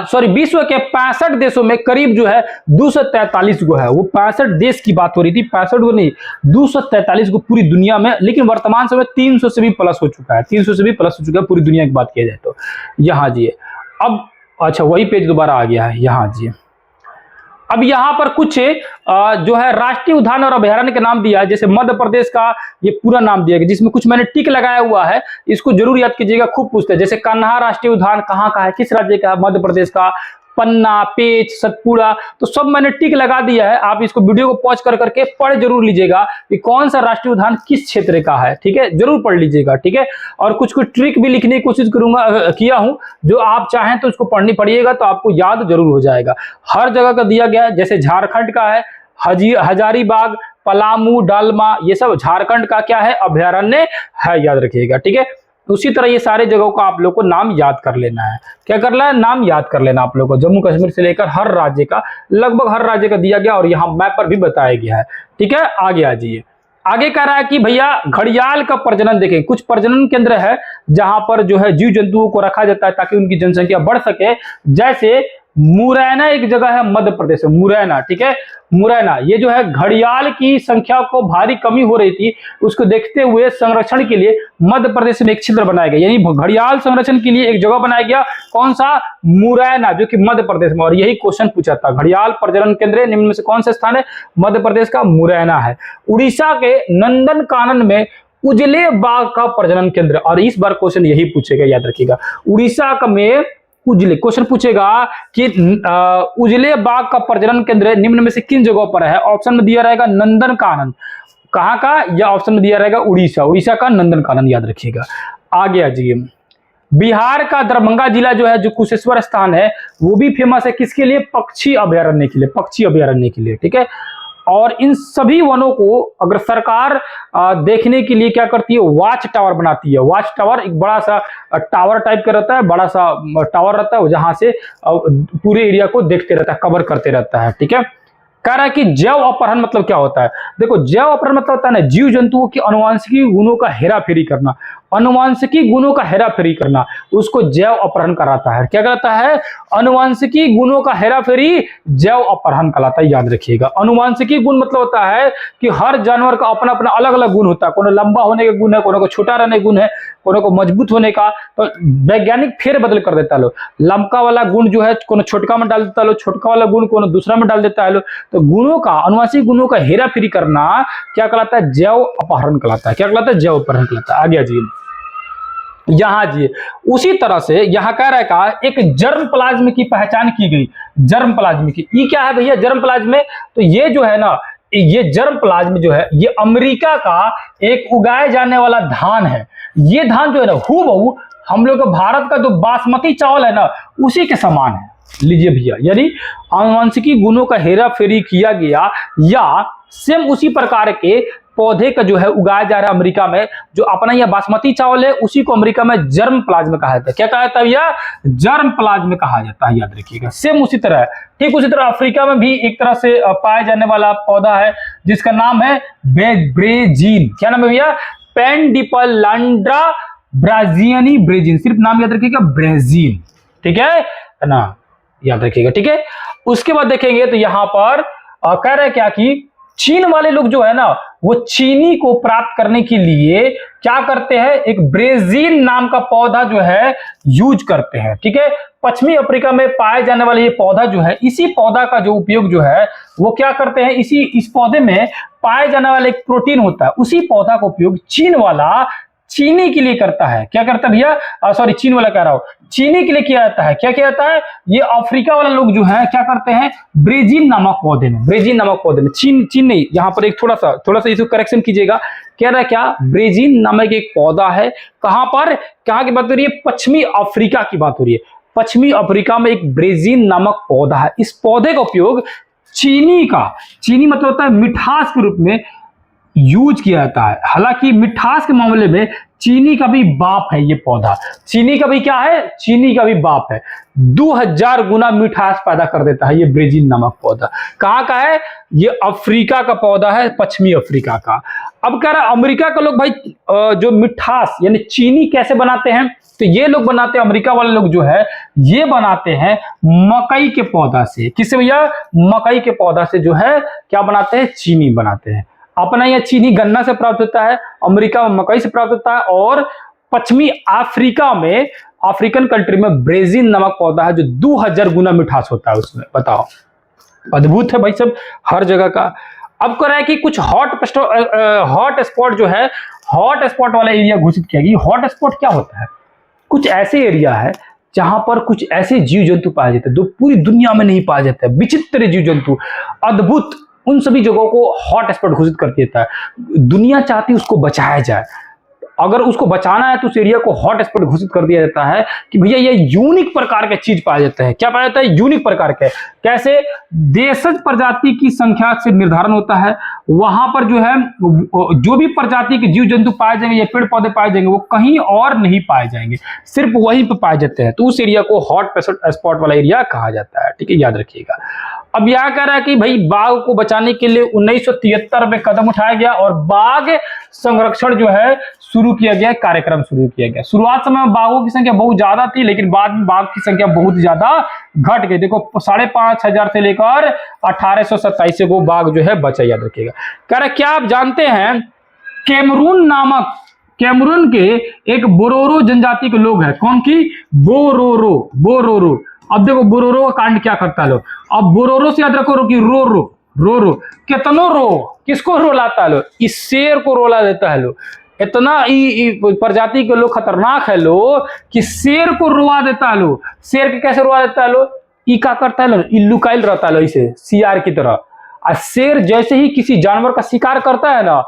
सॉरी, विश्व के 65 देशों में करीब जो है 243 को है, वो 65 देश की बात हो रही थी, 65 को नहीं, 243 को पूरी दुनिया में। लेकिन वर्तमान समय 300 से भी प्लस हो चुका है, 300 से भी प्लस हो चुका है पूरी दुनिया की बात किया जाए तो। यहाँ जी अब अच्छा वही पेज दोबारा आ गया है, यहाँ जी। अब यहाँ पर कुछ जो है राष्ट्रीय उद्यान और अभयारण्य के नाम दिया है, जैसे मध्य प्रदेश का ये पूरा नाम दिया गया, जिसमें कुछ मैंने टिक लगाया हुआ है, इसको जरूर याद कीजिएगा, खूब पूछते हैं। जैसे कान्हा राष्ट्रीय उद्यान कहाँ का है, किस राज्य का है? मध्य प्रदेश का। पन्ना, पेच, सतपुड़ा, तो सब मैंने टिक लगा दिया है। आप इसको वीडियो को पॉज कर करके पढ़ जरूर लीजिएगा कि कौन सा राष्ट्रीय उद्यान किस क्षेत्र का है, ठीक है, जरूर पढ़ लीजिएगा, ठीक है। और कुछ कुछ ट्रिक भी लिखने की कोशिश करूंगा, किया हूं, जो आप चाहें तो उसको पढ़नी पड़िएगा, तो आपको याद जरूर हो जाएगा। हर जगह का दिया गया है, जैसे झारखंड का है हजारीबाग, पलामू, डालमा, ये सब झारखंड का क्या है? अभयारण्य है, याद रखिएगा, ठीक है। उसी तरह ये सारे जगहों का आप लोग को नाम याद कर लेना है। क्या करना है? नाम याद कर लेना आप लोग को। जम्मू कश्मीर से लेकर हर राज्य का, लगभग हर राज्य का दिया गया और यहाँ मैप पर भी बताया गया है, ठीक है। आगे आ जाइए। आगे कह रहा है कि भैया घड़ियाल का प्रजनन देखें। कुछ प्रजनन केंद्र है जहां पर जो है जीव जंतुओं को रखा जाता है ताकि उनकी जनसंख्या बढ़ सके। जैसे मुरैना एक जगह है मध्य प्रदेश में, मुरैना, ठीक है। मुरैना ये जो है घड़ियाल की संख्या को भारी कमी हो रही थी, उसको देखते हुए संरक्षण के लिए मध्य प्रदेश में एक क्षेत्र बनाया गया, यानी घड़ियाल संरक्षण के लिए एक जगह बनाया गया। कौन सा? मुरैना, जो कि मध्य प्रदेश में। और यही क्वेश्चन पूछा था, घड़ियाल प्रजनन केंद्र निम्न में से कौन सा स्थान है? मध्य प्रदेश का मुरैना है। उड़ीसा के नंदन कानन में उजले बाघ का प्रजनन केंद्र, और इस बार क्वेश्चन यही पूछेगा, याद रखिएगा। उड़ीसा में उजले क्वेश्चन पूछेगा कि उजले बाघ का प्रजनन केंद्र निम्न में से किन जगहों पर है? ऑप्शन में दिया रहेगा नंदन कानन, कहाँ का? या ऑप्शन में दिया रहेगा उड़ीसा, उड़ीसा का नंदन कानन, याद रखिएगा। आगे आ जाइए। बिहार का दरभंगा जिला जो है, जो कुशेश्वर स्थान है, वो भी फेमस है किसके लिए? पक्षी अभयारण्य के लिए, पक्षी अभयारण्य के लिए, ठीक है। और इन सभी वनों को अगर सरकार देखने के लिए क्या करती है? वॉच टावर बनाती है। वॉच टावर एक बड़ा सा टावर टाइप का रहता है, बड़ा सा टावर रहता है, जहां से पूरे एरिया को देखते रहता है, कवर करते रहता है, ठीक है। कह रहा है कि जैव अपहरण मतलब क्या होता है? देखो, जैव अपहरण मतलब होता है ना, जीव जंतुओं की अनुवांशिकी गुणों का हेराफेरी करना, अनुवांशिकी गुणों का हेराफेरी करना, उसको जैव अपहरण कहलाता है। क्या कहलाता है? अनुवांशिकी गुणों का हेराफेरी जैव अपहरण कहलाता है, याद रखिएगा। अनुवांशिकी गुण मतलब होता है कि हर जानवर का अपना अपना अलग अलग गुण होता है, कोनो लंबा होने का गुण है, कोनो को छोटा रहने का गुण है, कोनो को मजबूत होने का। तो वैज्ञानिक फेर बदल कर देता है लोग, लंबा वाला गुण जो है कोनो छोटका में डाल देता है, छोटका वाला गुण कोनो दूसरा में डाल देता है लोग। तो गुणों का, अनुवांशिक गुणों का हेराफेरी करना क्या कहलाता है? जैव अपहरण कहलाता है। क्या कहलाता है? जैव अपहरण कहलाता है। आगे जी, यहां जी उसी तरह से यहां कह रहा है का एक जर्म प्लाज्म की पहचान की गई। जर्म प्लाज्म की, ये क्या है भैया? जर्म प्लाज्म, तो ये जो है ना, ये जर्म प्लाज्म जो है, ये अमेरिका का एक उगाए जाने वाला धान है। ये धान जो है ना, हूबहू हम लोग भारत का जो बासमती चावल है ना, उसी के समान है। लीजिए भैया, यानी आनुवंशिकी गुणों का हेराफेरी किया गया, या सेम उसी प्रकार के पौधे का जो है उगाया जा रहा है अमेरिका में, जो अपना यह बासमती चावल है, उसी को अमेरिका में जर्म प्लाज्म कहा जाता है। क्या कहा जाता है भैया? जर्म प्लाज्म कहा जाता है, याद रखिएगा। सेम उसी तरह है, ठीक उसी तरह अफ्रीका में भी एक तरह से पाया जाने वाला पौधा है जिसका नाम है ब्रेजीन। क्या नाम है भैया? पेंडिपलांड्रा ब्राजियनी ब्रेजीन, सिर्फ नाम याद रखिएगा, ब्रेजीन, ठीक है ना, याद रखिएगा, ठीक है। उसके बाद देखेंगे तो यहां पर कह रहे हैं क्या कि चीन वाले लोग जो है ना, वो चीनी को प्राप्त करने के लिए क्या करते हैं? एक ब्रेजीन नाम का पौधा जो है यूज करते हैं, ठीक है। पश्चिमी अफ्रीका में पाए जाने वाले ये पौधा जो है, इसी पौधा का जो उपयोग जो है वो क्या करते हैं, इस पौधे में पाए जाने वाला एक प्रोटीन होता है, उसी पौधा का उपयोग चीन वाला चीनी के लिए करता है। क्या करता है भैया, सॉरी चीन वाला कह रहा हूं, चीनी के लिए किया जाता है। क्या किया जाता है, ये अफ्रीका वाला लोग जो है क्या करते हैं, ब्रेजिन नामक पौधे में, ब्रेजिन नामक पौधे में, चीन नहीं, यहाँ पर एक थोड़ा सा इसको करेक्शन कीजिएगा, कह रहा है क्या, ब्रेजिन नामक एक पौधा है। कहां पर, कहां की बात हो रही है, पश्चिमी अफ्रीका की बात हो रही है। पश्चिमी अफ्रीका में एक ब्रेजिन नामक पौधा है। इस पौधे का उपयोग चीनी मतलब होता है मिठास के रूप में यूज किया जाता है। हालांकि मिठास के मामले में चीनी का भी बाप है ये पौधा, चीनी का भी क्या है, चीनी का भी बाप है। 2000 गुना मिठास पैदा कर देता है ये ब्रेजिन नामक पौधा। कहाँ का है, ये अफ्रीका का पौधा है, पश्चिमी अफ्रीका का। अब कह रहा है अमेरिका का लोग भाई जो मिठास यानी चीनी कैसे बनाते हैं, तो ये लोग बनाते हैं, अमेरिका वाले लोग जो है ये बनाते हैं मकई के पौधा से। किससे भैया, मकई के पौधा से जो है क्या बनाते हैं, चीनी बनाते हैं। अपना यह चीनी गन्ना से प्राप्त होता है, अमेरिका में मकई से प्राप्त होता है, और पश्चिमी अफ्रीका में, अफ्रीकन कंट्री में ब्रेजिन नामक पौधा है जो 2000 गुना मिठास होता है उसमें। बताओ, अद्भुत है भाई सब हर जगह का। अब कह रहा है कि कुछ हॉट स्पॉट जो है, हॉट स्पॉट वाला एरिया घोषित किया गया। हॉट स्पॉट क्या होता है, कुछ ऐसे एरिया है जहां पर कुछ ऐसे जीव जंतु पाए जाते हैं जो पूरी दुनिया में नहीं पाए जाते, विचित्र जीव जंतु, अद्भुत, उन सभी जगहों को हॉट स्पॉट घोषित कर देता है। दुनिया चाहती है उसको बचाया जाए, अगर उसको बचाना है तो उस एरिया को हॉट स्पॉट घोषित कर दिया जाता है कि भैया ये यूनिक प्रकार के चीज पाया जाता है। क्या पाया जाता है, यूनिक प्रकार के। कैसे, देशज प्रजाति की संख्या से निर्धारण होता है। वहां पर जो है जो भी प्रजाति के जीव जंतु पाए जाएंगे या पेड़ पौधे पाए जाएंगे वो कहीं और नहीं पाए जाएंगे, सिर्फ वहीं पर पाए जाते हैं, तो उस एरिया को हॉट स्पॉट वाला एरिया कहा जाता है। ठीक है, याद रखिएगा। अब यह कह रहा है कि भाई बाघ को बचाने के लिए 1973 में कदम उठाया गया और बाघ संरक्षण जो है शुरू किया गया, कार्यक्रम शुरू किया गया। शुरुआत समय में बाघों की संख्या बहुत ज्यादा थी, लेकिन बाद में बाघ की संख्या बहुत ज्यादा घट गई। देखो 5500 से लेकर 1827 को बाघ जो है बचा, याद रखिएगा। कह रहा क्या आप जानते हैं, कैमरून के एक बोरोरो जनजाति के लोग हैं। कौन की, बोरोरो। अब देखो बोरोरो का कांड क्या करता है लोग। अब बोरोरो से याद रखो कि रो कितनो रो, किसको रो लाता है लोग, इस शेर को रोला देता है लोग। इतना प्रजाति के लोग खतरनाक है लोग कि शेर को रोवा देता है लोग। शेर के कैसे रोवा देता है लोग, ई क्या करता है लोग, इल्लुकाइल रहता है लोग, इसे सियार की तरह। और शेर जैसे ही किसी जानवर का शिकार करता है ना,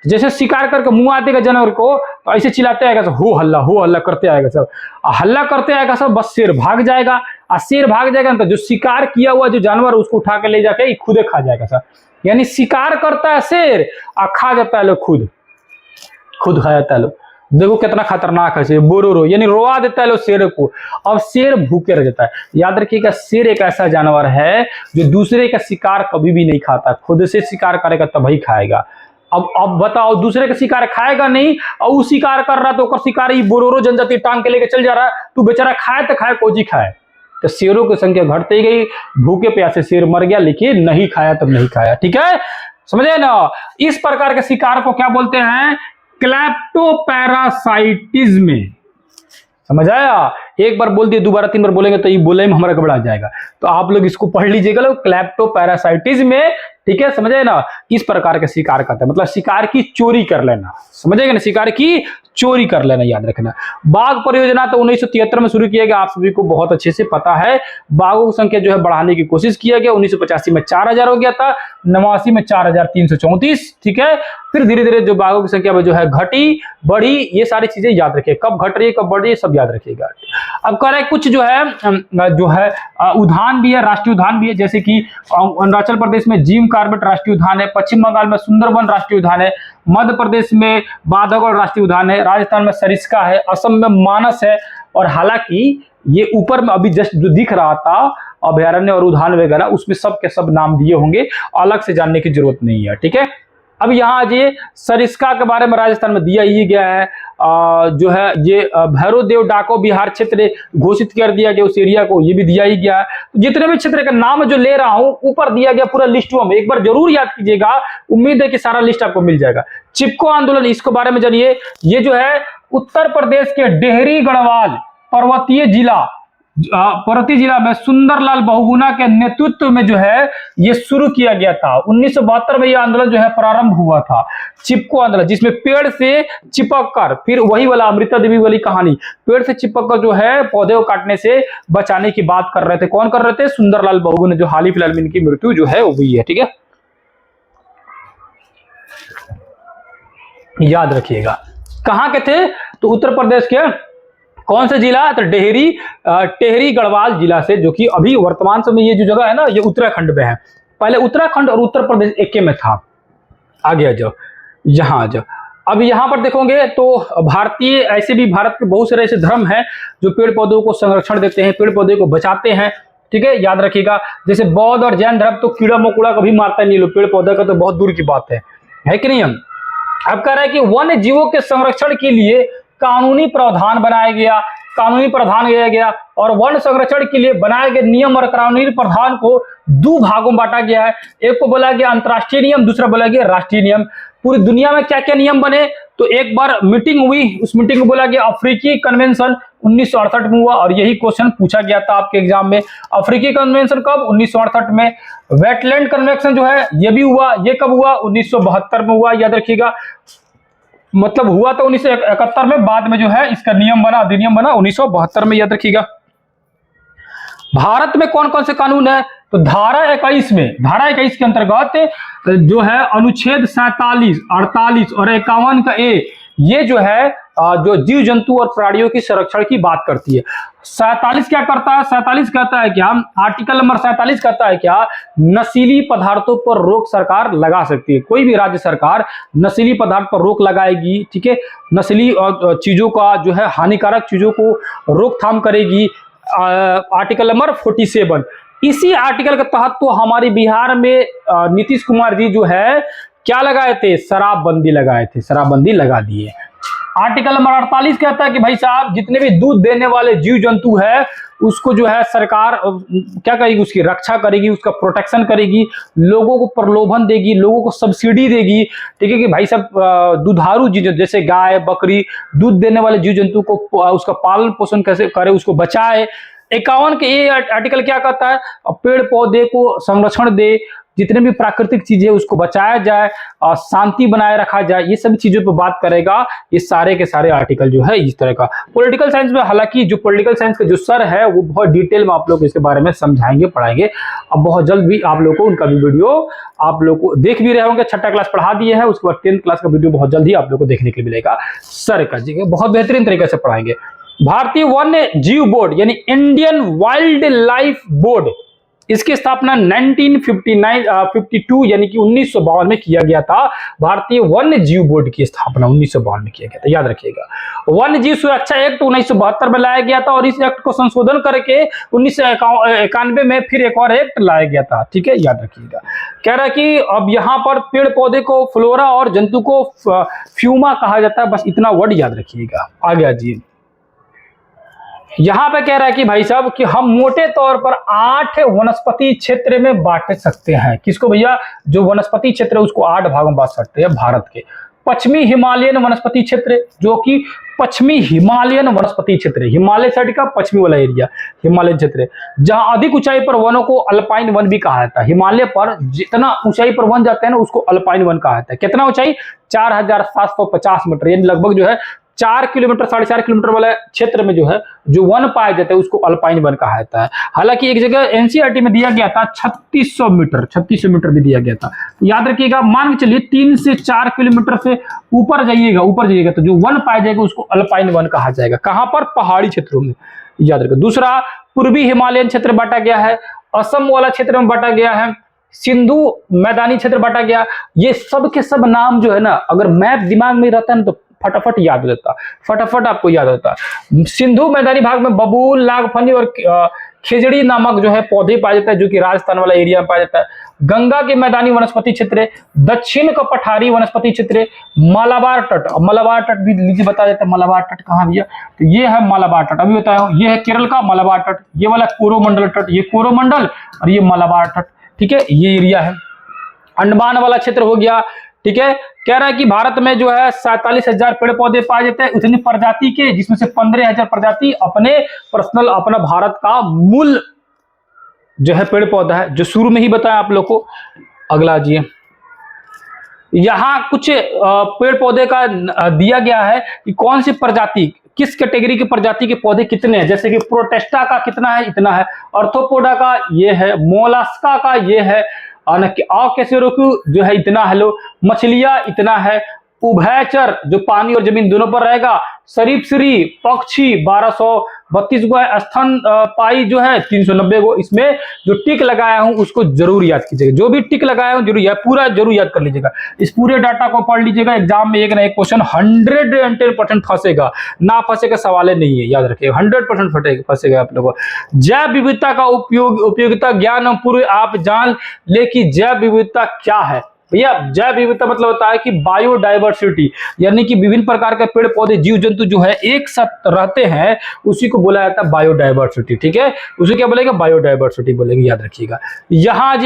जैसे शिकार करके मुंह आते का जानवर को, तो ऐसे चिल्लाते आएगा सब, हो हल्ला करते आएगा सब, हल्ला करते आएगा सब, बस शेर भाग जाएगा। और शेर भाग जाएगा ना तो जो शिकार किया हुआ जो जानवर उसको उठा के ले जाके खुद खा जाएगा सब। यानी शिकार करता है शेर और खा जाता है लोग, खुद खा जाता है लोग। देखो कितना खतरनाक है शेर, बोरोरो, यानी रोवा देता है लोग शेर को। अब शेर भूखे रह जाता है। याद रखिएगा, शेर एक ऐसा जानवर है जो दूसरे का शिकार कभी भी नहीं खाता, खुद से शिकार करेगा तभी खाएगा। अब बताओ, दूसरे का शिकार खाएगा नहीं और वो शिकार कर रहा तो शिकार ही बोरोरो जनजाति टांग के लेके चल जा रहा है, तू बेचारा खाए तो खाए, कोजी खाए। तो शेरों की संख्या घटती गई, भूखे प्यासे शेर मर गया, लेकिन नहीं खाया तब नहीं खाया। ठीक है, समझे ना। इस प्रकार के शिकार को क्या बोलते हैं, क्लेप्टोपैरासाइटिज्म। समझ आया, एक बार बोल दिए, दोबारा 3 बार बोलेंगे तो ये बोले में हमारा घबरा जाएगा, तो आप लोग इसको पढ़ लीजिएगा लोग, क्लेप्टोपैरासाइटिज्म में। ठीक है, समझे ना। इस प्रकार के शिकार करते हैं, मतलब शिकार की चोरी कर लेना, समझेगा ना, शिकार की चोरी कर लेना, याद रखना। बाघ परियोजना तो 1973 में शुरू किया गया, आप सभी को बहुत अच्छे से पता है। बाघों की संख्या जो है बढ़ाने की कोशिश किया गया। 1985 में 4000 हो गया था, 89 में 4334। ठीक है, फिर धीरे धीरे जो बाघों की संख्या जो है घटी बढ़ी, ये सारी चीजें याद रखिए, कब घट रही है कब बढ़ रही है सब याद रखिएगा। अब कह रहे हैं कुछ जो है उद्यान भी है, राष्ट्रीय उद्यान भी है, जैसे कि अरुणाचल प्रदेश में जिम कार्बेट राष्ट्रीय उद्यान है, पश्चिम बंगाल में सुंदरवन राष्ट्रीय उद्यान है, मध्य प्रदेश में बांधवगढ़ राष्ट्रीय उद्यान है, राजस्थान में सरिस्का है, असम में मानस है। और हालांकि ये ऊपर में अभी जस्ट जो दिख रहा था अभयारण्य और उद्यान वगैरह, उसमें सब के सब नाम दिए होंगे, अलग से जानने की जरूरत नहीं है। ठीक है, अब यहाँ ये सरिस्का के बारे में राजस्थान में दिया ही गया है, जो है ये भैरव देव डाको बिहार क्षेत्र घोषित कर दिया गया उस एरिया को, ये भी दिया ही गया है। जितने भी क्षेत्र का नाम जो ले रहा हूं ऊपर दिया गया पूरा लिस्ट में, एक बार जरूर याद कीजिएगा, उम्मीद है कि सारा लिस्ट आपको मिल जाएगा। चिपको आंदोलन, इसके बारे में जानिए। ये जो है उत्तर प्रदेश के डेहरी गढ़वाल पर्वतीय जिला, पर्वतीय जिला में सुंदरलाल बहुगुणा के नेतृत्व में जो है ये शुरू किया गया था। 1972 में ये आंदोलन जो है प्रारंभ हुआ था, चिपको आंदोलन, जिसमें पेड़ से चिपक कर, फिर वही वाला अमृता देवी वाली कहानी, पेड़ से चिपक कर जो है पौधे को काटने से बचाने की बात कर रहे थे। कौन कर रहे थे? सुंदरलाल बहुगुणा, जो हाल ही फिलहाल में इनकी मृत्यु जो है वो हुई है। ठीक है, याद रखिएगा। कहां के थे? तो उत्तर प्रदेश के कौन सा जिला? तो टेहरी गढ़वाल जिला से, जो कि अभी वर्तमान समय ये जो जगह है ना, ये उत्तराखंड में है। पहले उत्तराखंड और उत्तर प्रदेश एक में था। आगे आ जाओ, यहाँ आ जाओ। अब यहाँ पर देखोगे तो भारतीय, ऐसे भी भारत के बहुत सारे ऐसे धर्म हैं जो पेड़ पौधों को संरक्षण देते हैं, पेड़ पौधे को बचाते हैं। ठीक है, याद रखिएगा। जैसे बौद्ध और जैन धर्म तो कीड़ा मकोड़ा कभी मारता नहीं, लोग पेड़ पौधे का तो बहुत दूर की बात है कि नहीं। हम अब कह रहे हैं कि वन्य जीवों के संरक्षण के लिए कानूनी प्रावधान बनाया गया, कानूनी प्रावधान किया गया, और वन संरक्षण के लिए बनाए गए नियम और कानूनी प्रावधान को दो भागों में बांटा गया है। एक को बोला गया अंतर्राष्ट्रीय नियम, दूसरा बोला गया राष्ट्रीय नियम। पूरी दुनिया में क्या क्या नियम बने? तो एक बार मीटिंग हुई, उस मीटिंग को बोला गया अफ्रीकी कन्वेंशन, 1968 में हुआ, और यही क्वेश्चन पूछा गया था आपके एग्जाम में। अफ्रीकी कन्वेंशन कब? 1968 में। वेटलैंड कन्वेंशन जो है ये भी हुआ, ये कब हुआ? 1972 में हुआ, याद रखिएगा। मतलब हुआ तो 1971 में, बाद में जो है इसका नियम बना, अधिनियम बना 1972 में, याद रखिएगा। भारत में कौन कौन से कानून है? तो धारा 21 में, धारा 21 के अंतर्गत जो है अनुच्छेद 47, 48 और 51 का ए, ये जो है जो जीव जंतु और प्राणियों की संरक्षण की बात करती है। 47 क्या करता है? 47 कहता है क्या, आर्टिकल नंबर 47 कहता है क्या, नशीली पदार्थों पर रोक सरकार लगा सकती है। कोई भी राज्य सरकार नशीली पदार्थ पर रोक लगाएगी। ठीक है, नशीली चीजों का जो है, हानिकारक चीजों को रोकथाम करेगी। आर्टिकल नंबर 47, इसी आर्टिकल के तहत तो हमारे बिहार में नीतीश कुमार जी जो है क्या लगाए थे? शराबबंदी लगाए थे, शराबबंदी लगा दिए। आर्टिकल नंबर 48 कहता है कि भाई साहब जितने भी दूध देने वाले जीव जंतु है उसको जो है सरकार क्या करेगी? उसकी रक्षा करेगी, उसका प्रोटेक्शन करेगी, लोगों को प्रलोभन देगी, लोगों को सब्सिडी देगी। ठीक है, कि भाई साहब दुधारू जीव जैसे गाय बकरी, दूध देने वाले जीव जंतु को उसका पालन पोषण कैसे करे, उसको बचाए। 51 के ये आर्टिकल क्या कहता है? पेड़ पौधे को संरक्षण दे, जितने भी प्राकृतिक चीजें उसको बचाया जाए, शांति बनाए रखा जाए, ये सभी चीजों पर बात करेगा। ये सारे के सारे आर्टिकल जो है इस तरह का। पॉलिटिकल साइंस में हालांकि जो पॉलिटिकल साइंस का जो सर है वो बहुत डिटेल में आप लोग इसके बारे में समझाएंगे, पढ़ाएंगे। अब बहुत जल्द भी आप लोग को उनका भी वीडियो आप लोग को देख भी रहे होंगे। 6ठी क्लास पढ़ा दिए है, उसके बाद 10th क्लास का वीडियो बहुत जल्द ही आप लोग को देखने के लिए मिलेगा सर का जी, बहुत बेहतरीन तरीके से पढ़ाएंगे। भारतीय वन्य जीव बोर्ड यानी इंडियन वाइल्ड लाइफ बोर्ड, इसकी स्थापना 1952 यानी कि 1952 में किया गया था। भारतीय वन्य जीव बोर्ड की स्थापना 1952 में किया गया था, याद रखिएगा। वन्य जीव सुरक्षा एक्ट 1972 में लाया गया था, और इस एक्ट को संशोधन करके 1991 में फिर एक और एक्ट लाया गया था। ठीक है, याद रखिएगा। कह रहा है कि अब यहाँ पर पेड़ पौधे को फ्लोरा और जंतु को फ्यूमा कहा जाता है, बस इतना वर्ड याद रखिएगा। आगे जी, यहां पे कह रहा है कि भाई साहब कि हम मोटे तौर पर 8 वनस्पति क्षेत्र में बांट सकते हैं। किसको भैया? जो वनस्पति क्षेत्र है उसको 8 भागों में बांट सकते हैं भारत के। पश्चिमी हिमालयन वनस्पति क्षेत्र, जो कि पश्चिमी हिमालयन वनस्पति क्षेत्र, हिमालय साइड का पश्चिमी वाला एरिया हिमालयन क्षेत्र, जहां अधिक ऊंचाई पर वनों को अल्पाइन वन भी कहा जाता है। हिमालय पर जितना ऊंचाई पर वन जाते हैं ना उसको अल्पाइन वन कहा जाता है। कितना ऊंचाई? 4750 मीटर, यानी लगभग जो है 4 किलोमीटर 4.5 किलोमीटर वाले क्षेत्र में जो है जो वन पाया जाता है उसको अल्पाइन वन कहा जाता है। हालांकि एक जगह एनसीईआरटी में दिया गया था 3600 मीटर भी दिया गया था। तो याद रखिएगा, मान के चलिए 3 से 4 किलोमीटर से ऊपर जाइएगा तो जो वन पाया जाएगा उसको अल्पाइन वन कहा जाएगा। कहां पर? पहाड़ी क्षेत्रों में, याद रखिएगा। दूसरा, पूर्वी हिमालयन क्षेत्र बांटा गया है, असम वाला क्षेत्र में बांटा गया है, सिंधु मैदानी क्षेत्र बांटा गया। ये सब के सब नाम जो है ना, अगर मैप दिमाग में रहता है ना तो फटाफट याद हो जाता, फटाफट आपको याद होता। सिंधु मैदानी भाग में बबूल, नागफनी और खेजड़ी नामक जो है पौधे पाया जाता है, जो कि राजस्थान वाला एरिया में पाया जाता है। गंगा के मैदानी वनस्पति क्षेत्र, दक्षिण का पठारी वनस्पति क्षेत्र, मालाबार तट। मालाबार तट भी लीजिए बता देता है, मालाबार तट कहाँ भैया? तो ये है मालाबार तट, अभी बताया हूँ। ये है केरल का मालाबार तट, ये वाला कोरोमंडल तट, ये कोरोमंडल और ये मालाबार तट। ठीक है, ये एरिया है। अंडमान वाला क्षेत्र हो गया, ठीक है। कह रहा है कि भारत में जो है 47,000 पेड़ पौधे पाए जाते हैं उतनी प्रजाति के, जिसमें से 15,000 प्रजाति अपने पर्सनल अपना भारत का मूल जो है पेड़ पौधा है, जो शुरू में ही बताया आप लोग को। अगला जी, यहां कुछ पेड़ पौधे का दिया गया है कि कौन सी प्रजाति, किस कैटेगरी की प्रजाति के पौधे कितने हैं। जैसे कि प्रोटेस्टा का कितना है, इतना है। ऑर्थोपोडा का ये है। मोलास्का का ये है। अकेसेरोकू जो है इतना है। लो मछलियां इतना है। उभयचर जो पानी और जमीन दोनों पर रहेगा। सरीसृप पक्षी 1232 गो है। स्तन पाई जो है 390 गो। इसमें जो टिक लगाया हूं उसको जरूर याद कीजिएगा, जो भी टिक लगाया हूं जरूर याद, पूरा जरूर याद कर लीजिएगा। इस पूरे डाटा को पढ़ लीजिएगा, एग्जाम में एक ना एक क्वेश्चन 110% फंसेगा, ना फंसेगा सवाल नहीं है, याद रखिएगा 100% फंसेगा आप लोगों को। जैव विविधता का उपयोगिता ज्ञान पूर्व आप जान ले कि जैव विविधता क्या है। भैया जैव विविधता मतलब होता है कि बायोडाइवर्सिटी, यानी कि विभिन्न प्रकार के पेड़ पौधे जीव जंतु जो है एक साथ रहते हैं, उसी को बोला जाता है बायोडाइवर्सिटी। ठीक है, उसे क्या बोलेगा, बायोडाइवर्सिटी बोलेंगे, याद रखिएगा। यहाँ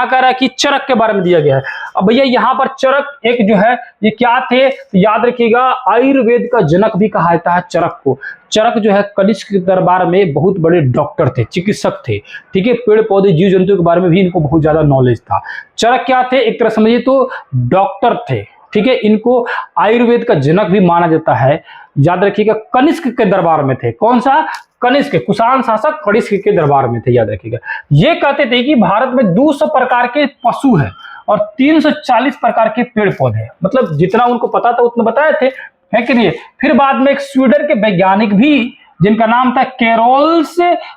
कह रहा है कि चरक के बारे में दिया गया है। अब भैया यहाँ पर चरक एक जो है ये क्या थे, याद रखिएगा आयुर्वेद का जनक भी कहा जाता है चरक को। चरक जो है कनिष्क के दरबार में बहुत बड़े डॉक्टर थे, चिकित्सक थे। ठीक है, पेड़ पौधे जीव जंतु के बारे में भी इनको बहुत ज्यादा नॉलेज था। चरक क्या थे, एक तरह समझिए तो डॉक्टर थे। ठीक है, इनको आयुर्वेद का जनक भी माना जाता है। याद रखिएगा कनिष्क के दरबार में थे। कौन सा, कनिष्क, कुषाण शासक कनिष्क के दरबार में थे, याद रखिएगा। ये कहते थे कि भारत में 200 प्रकार के पशु हैं और 340 प्रकार के पेड़ पौधे हैं। मतलब जितना उनको पता था उतना बताए थे, है कि नहीं। फिर बाद में एक स्वीडन के वैज्ञानिक भी जिनका नाम था कैरोल्स